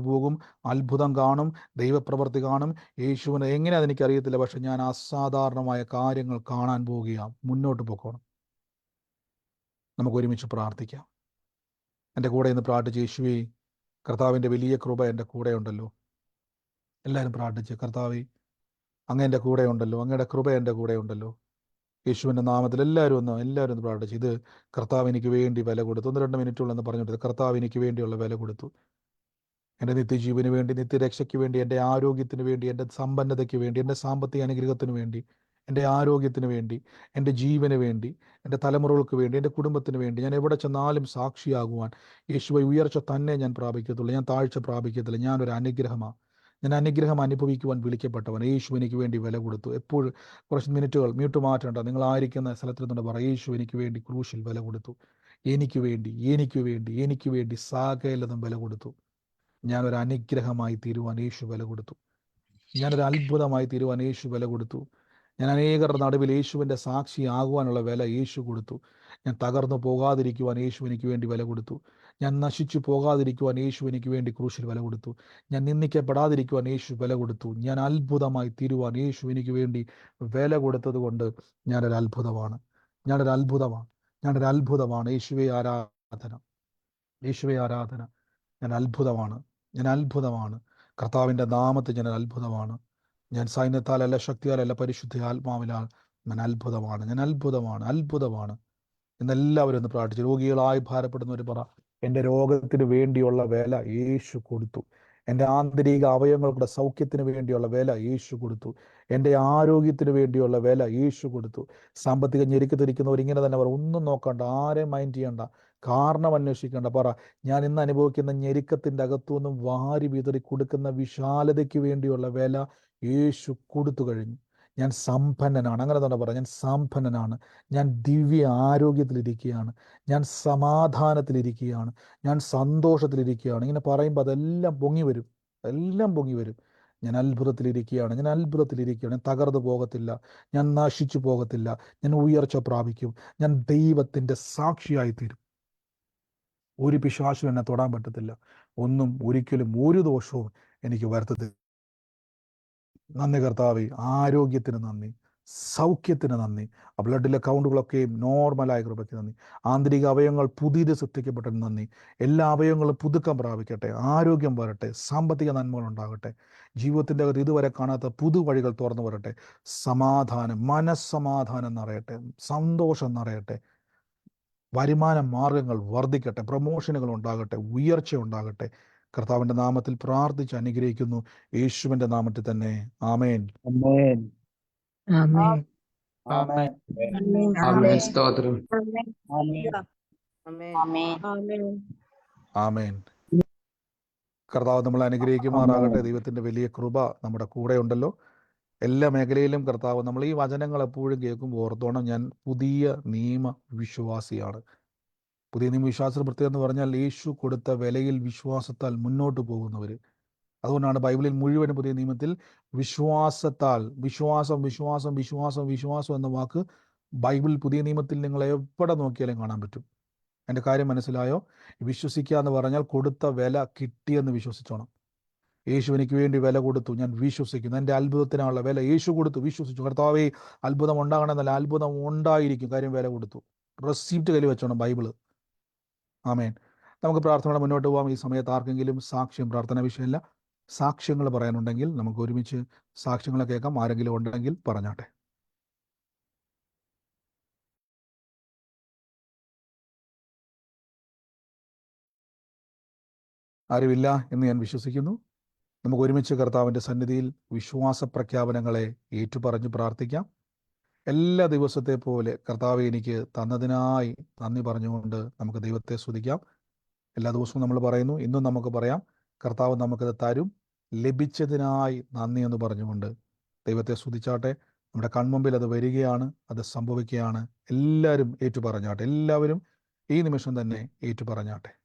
പോകും. അത്ഭുതം കാണും, ദൈവപ്രവൃത്തി കാണും. യേശുവിനെ എങ്ങനെയാണെന്ന് എനിക്കറിയത്തില്ല, പക്ഷെ ഞാൻ അസാധാരണമായ കാര്യങ്ങൾ കാണാൻ പോവുകയാണ്. മുന്നോട്ട് പോകണം. നമുക്ക് ഒരുമിച്ച് പ്രാർത്ഥിക്കാം. എൻ്റെ കൂടെ ഇന്ന് പ്രാർത്ഥിച്ച്, യേശുവേ കർത്താവിൻ്റെ വലിയ കൃപ എൻ്റെ കൂടെ ഉണ്ടല്ലോ. എല്ലാവരും പ്രാർത്ഥിച്ച്, കർത്താവേ അങ്ങ് എൻ്റെ കൂടെ ഉണ്ടല്ലോ, അങ്ങയുടെ കൃപ എൻ്റെ കൂടെ ഉണ്ടല്ലോ. യേശുവിൻ്റെ നാമത്തിൽ എല്ലാവരും ഒന്ന് പ്രാർത്ഥിച്ച്, ഇത് കർത്താവ് എനിക്ക് വേണ്ടി വില കൊടുത്തു. 1-2 മിനിറ്റുള്ളെന്ന് പറഞ്ഞിട്ട് കർത്താവ് എനിക്ക് വേണ്ടിയുള്ള വില കൊടുത്തു. എൻ്റെ നിത്യജീവന് വേണ്ടി, നിത്യരക്ഷയ്ക്ക് വേണ്ടി, എൻ്റെ ആരോഗ്യത്തിന് വേണ്ടി, എൻ്റെ സമ്പന്നതയ്ക്ക് വേണ്ടി, എൻ്റെ സാമ്പത്തിക അനുഗ്രഹത്തിന് വേണ്ടി, എൻ്റെ ആരോഗ്യത്തിന് വേണ്ടി, എൻ്റെ ജീവന് വേണ്ടി, എൻ്റെ തലമുറകൾക്ക് വേണ്ടി, എൻ്റെ കുടുംബത്തിന് വേണ്ടി ഞാൻ എവിടെ ചെന്നാലും സാക്ഷിയാകുവാൻ യേശുവെ ഉയർച്ച തന്നെ ഞാൻ പ്രാപിക്കത്തുള്ളൂ. ഞാൻ താഴ്ച പ്രാപിക്കത്തില്ല. ഞാനൊരു അനുഗ്രഹമാണ്. ഞാൻ അനുഗ്രഹം അനുഭവിക്കുവാൻ വിളിക്കപ്പെട്ടവൻ. യേശു എനിക്ക് വേണ്ടി വില കൊടുത്തു. എപ്പോഴും കുറച്ച് മിനിറ്റുകൾ മ്യൂട്ട് മാറ്റേണ്ട. നിങ്ങളായിരിക്കുന്ന സ്ഥലത്തിൽ നിന്നുകൊണ്ട് പറ, യേശു എനിക്ക് വേണ്ടി ക്രൂശിൽ വില കൊടുത്തു. എനിക്ക് വേണ്ടി സകലതും വില കൊടുത്തു. ഞാനൊരു അനുഗ്രഹമായി തീരുവാൻ യേശു വില കൊടുത്തു. ഞാനൊരു അത്ഭുതമായി തീരുവാൻ യേശു വില കൊടുത്തു. ഞാൻ അനേകരുടെ നടുവിൽ യേശുവിൻ്റെ സാക്ഷി ആകുവാനുള്ള വില യേശു കൊടുത്തു. ഞാൻ തകർന്നു പോകാതിരിക്കുവാൻ യേശു എനിക്ക് വേണ്ടി വില കൊടുത്തു. ഞാൻ നശിച്ചു പോകാതിരിക്കുവാൻ യേശു എനിക്ക് വേണ്ടി ക്രൂശിൽ വില കൊടുത്തു. ഞാൻ നിന്ദിക്കപ്പെടാതിരിക്കുവാൻ യേശു വില കൊടുത്തു. ഞാൻ അത്ഭുതമായി തീരുവാൻ യേശു എനിക്ക് വേണ്ടി വില കൊടുത്തത് കൊണ്ട് ഞാനൊരു അത്ഭുതമാണ്. യേശുവേ ആരാധന. ഞാൻ അത്ഭുതമാണ്. കർത്താവിൻ്റെ നാമത്തിൽ ഞാൻ അത്ഭുതമാണ്. ഞാൻ സൈന്യത്താലല്ല, ശക്തിയാലല്ല, പരിശുദ്ധ ആത്മാവിനാൽ ഞാൻ അത്ഭുതമാണ്. എന്നെല്ലാവരും ഒന്ന് പ്രാർത്ഥിച്ചു. രോഗികളായി ഭാരപ്പെടുന്നവർ പറ, എൻ്റെ രോഗത്തിന് വേണ്ടിയുള്ള വില യേശു കൊടുത്തു. എൻ്റെ ആന്തരിക അവയവങ്ങളുടെ സൗഖ്യത്തിന് വേണ്ടിയുള്ള വില യേശു കൊടുത്തു. എൻ്റെ ആരോഗ്യത്തിന് വേണ്ടിയുള്ള വില യേശു കൊടുത്തു. സാമ്പത്തിക ഞെരുക്കത്തിരിക്കുന്നവർ ഇങ്ങനെ തന്നെ പറ, ഒന്നും നോക്കണ്ട, ആരെയും മൈൻഡ് ചെയ്യണ്ട, കാരണം അന്വേഷിക്കേണ്ട. പറ, ഞാൻ ഇന്ന് അനുഭവിക്കുന്ന ഞെരുക്കത്തിൻ്റെ അകത്തുനിന്നും വാരി വിതറി കൊടുക്കുന്ന വിശാലതയ്ക്ക് വേണ്ടിയുള്ള വില യേശു കൊടുത്തു കഴിഞ്ഞു. ഞാൻ സമ്പന്നനാണ്. അങ്ങനെ തന്നെ പറ, ഞാൻ സമ്പന്നനാണ്. ഞാൻ ദിവ്യ ആരോഗ്യത്തിലിരിക്കുകയാണ്. ഞാൻ സമാധാനത്തിലിരിക്കുകയാണ്. ഞാൻ സന്തോഷത്തിലിരിക്കുകയാണ്. ഇങ്ങനെ പറയുമ്പോൾ അതെല്ലാം പൊങ്ങി വരും. ഞാൻ അത്ഭുതത്തിലിരിക്കുകയാണ്. ഞാൻ തകർന്നു പോകത്തില്ല. ഞാൻ നശിച്ചു പോകത്തില്ല. ഞാൻ ഉയർച്ച പ്രാപിക്കും. ഞാൻ ദൈവത്തിൻ്റെ സാക്ഷിയായിത്തീരും. ഒരു പിശാചും എന്നെ തൊടാൻ പറ്റത്തില്ല. ഒന്നും ഒരിക്കലും ഒരു ദോഷവും എനിക്ക് വരുത്തത്തില്ല. നന്ദി കർത്താവേ, ആരോഗ്യത്തിന് നന്ദി, സൗഖ്യത്തിന് നന്ദി, ആ ബ്ലഡിലെ കൗണ്ടുകളൊക്കെയും നോർമലായ കൃപയ്ക്ക് നന്ദി, ആന്തരിക അവയവങ്ങൾ പുതിയത് സൃഷ്ടിക്കപ്പെട്ടതിന് നന്ദി. എല്ലാ അവയവങ്ങളും പുതുക്കം പ്രാപിക്കട്ടെ, ആരോഗ്യം വരട്ടെ, സാമ്പത്തിക നന്മകൾ ഉണ്ടാകട്ടെ, ജീവിതത്തിൻ്റെ അകത്ത് ഇതുവരെ കാണാത്ത പുതുവഴികൾ തുറന്നു വരട്ടെ, സമാധാനം, മനസ്സമാധാനം നിറയട്ടെ, സന്തോഷം നിറയട്ടെ, വരുമാന മാർഗങ്ങൾ വർദ്ധിക്കട്ടെ, പ്രമോഷനുകൾ ഉണ്ടാകട്ടെ, ഉയർച്ച ഉണ്ടാകട്ടെ. കർത്താവിൻ്റെ നാമത്തിൽ പ്രാർത്ഥിച്ച് അനുഗ്രഹിക്കുന്നു, യേശുവിൻ്റെ നാമത്തിൽ തന്നെ. ആമേൻ. ആമേൻ. സ്തോത്രം. ആമേൻ. കർത്താവ് നമ്മളെ അനുഗ്രഹിക്കുമാറാകട്ടെ. ദൈവത്തിൻ്റെ വലിയ കൃപ നമ്മുടെ കൂടെ ഉണ്ടല്ലോ. എല്ലാ മേഖലയിലും കർത്താവ്, നമ്മൾ ഈ വചനങ്ങൾ എപ്പോഴും കേൾക്കുമ്പോൾ ഓർത്തോണം, ഞാൻ പുതിയ നിയമ വിശ്വാസിയാണ്. പുതിയ നിയമ വിശ്വാസ പ്രത്യേകത എന്ന് പറഞ്ഞാൽ യേശു കൊടുത്ത വിലയിൽ വിശ്വാസത്താൽ മുന്നോട്ട് പോകുന്നവർ. അതുകൊണ്ടാണ് ബൈബിളിൽ മുഴുവനും പുതിയ നിയമത്തിൽ വിശ്വാസത്താൽ, വിശ്വാസം വിശ്വാസം വിശ്വാസം വിശ്വാസം എന്ന വാക്ക് ബൈബിൾ പുതിയ നിയമത്തിൽ നിങ്ങൾ എവിടെ നോക്കിയാലും കാണാൻ പറ്റും. എൻ്റെ കാര്യം മനസ്സിലായോ? വിശ്വസിക്കുക എന്ന് പറഞ്ഞാൽ കൊടുത്ത വില കിട്ടിയെന്ന് വിശ്വസിച്ചോണം. യേശു എനിക്ക് വേണ്ടി വില കൊടുത്തു, ഞാൻ വിശ്വസിക്കുന്നു. എൻ്റെ അത്ഭുതത്തിനുള്ള വില യേശു കൊടുത്തു, വിശ്വസിച്ചു. കർത്താവേ അത്ഭുതം ഉണ്ടാകണമെന്നല്ല, അത്ഭുതം ഉണ്ടായിരിക്കും, കാര്യം വില കൊടുത്തു. റെസിപ്റ്റ് കയ്യിൽ വെച്ചോണം ബൈബിള്. ആമേൻ. നമുക്ക് പ്രാർത്ഥനയോടെ മുന്നോട്ട് പോകാം. ഈ സമയത്ത് ആർക്കെങ്കിലും സാക്ഷ്യം, പ്രാർത്ഥന വിഷയമല്ല, സാക്ഷ്യങ്ങൾ പറയാനുണ്ടെങ്കിൽ നമുക്ക് ഒരുമിച്ച് സാക്ഷ്യങ്ങളെ കേൾക്കാം. ആരെങ്കിലും ഉണ്ടെങ്കിൽ പറഞ്ഞാട്ടെ. ആരുമില്ല എന്ന് ഞാൻ വിശ്വസിക്കുന്നു. നമുക്ക് ഒരുമിച്ച് കർത്താവിൻ്റെ സന്നിധിയിൽ വിശ്വാസ പ്രഖ്യാപനങ്ങളെ ഏറ്റുപറഞ്ഞ് പ്രാർത്ഥിക്കാം. എല്ലാ ദിവസത്തെ പോലെ കർത്താവ് എനിക്ക് തന്നതിനായി നന്ദി പറഞ്ഞുകൊണ്ട് നമുക്ക് ദൈവത്തെ സ്തുതിക്കാം. എല്ലാ ദിവസവും നമ്മൾ പറയുന്നു, ഇന്നും നമുക്ക് പറയാം, കർത്താവ് നമുക്കത് തരും, ലഭിച്ചതിനായി നന്ദി എന്ന് പറഞ്ഞുകൊണ്ട് ദൈവത്തെ സ്തുതിച്ചാട്ടെ. നമ്മുടെ കൺമുമ്പിൽ അത് വരികയാണ്, അത് സംഭവിക്കുകയാണ്. എല്ലാവരും ഏറ്റുപറഞ്ഞാട്ടെ. എല്ലാവരും ഈ നിമിഷം തന്നെ ഏറ്റുപറഞ്ഞാട്ടെ.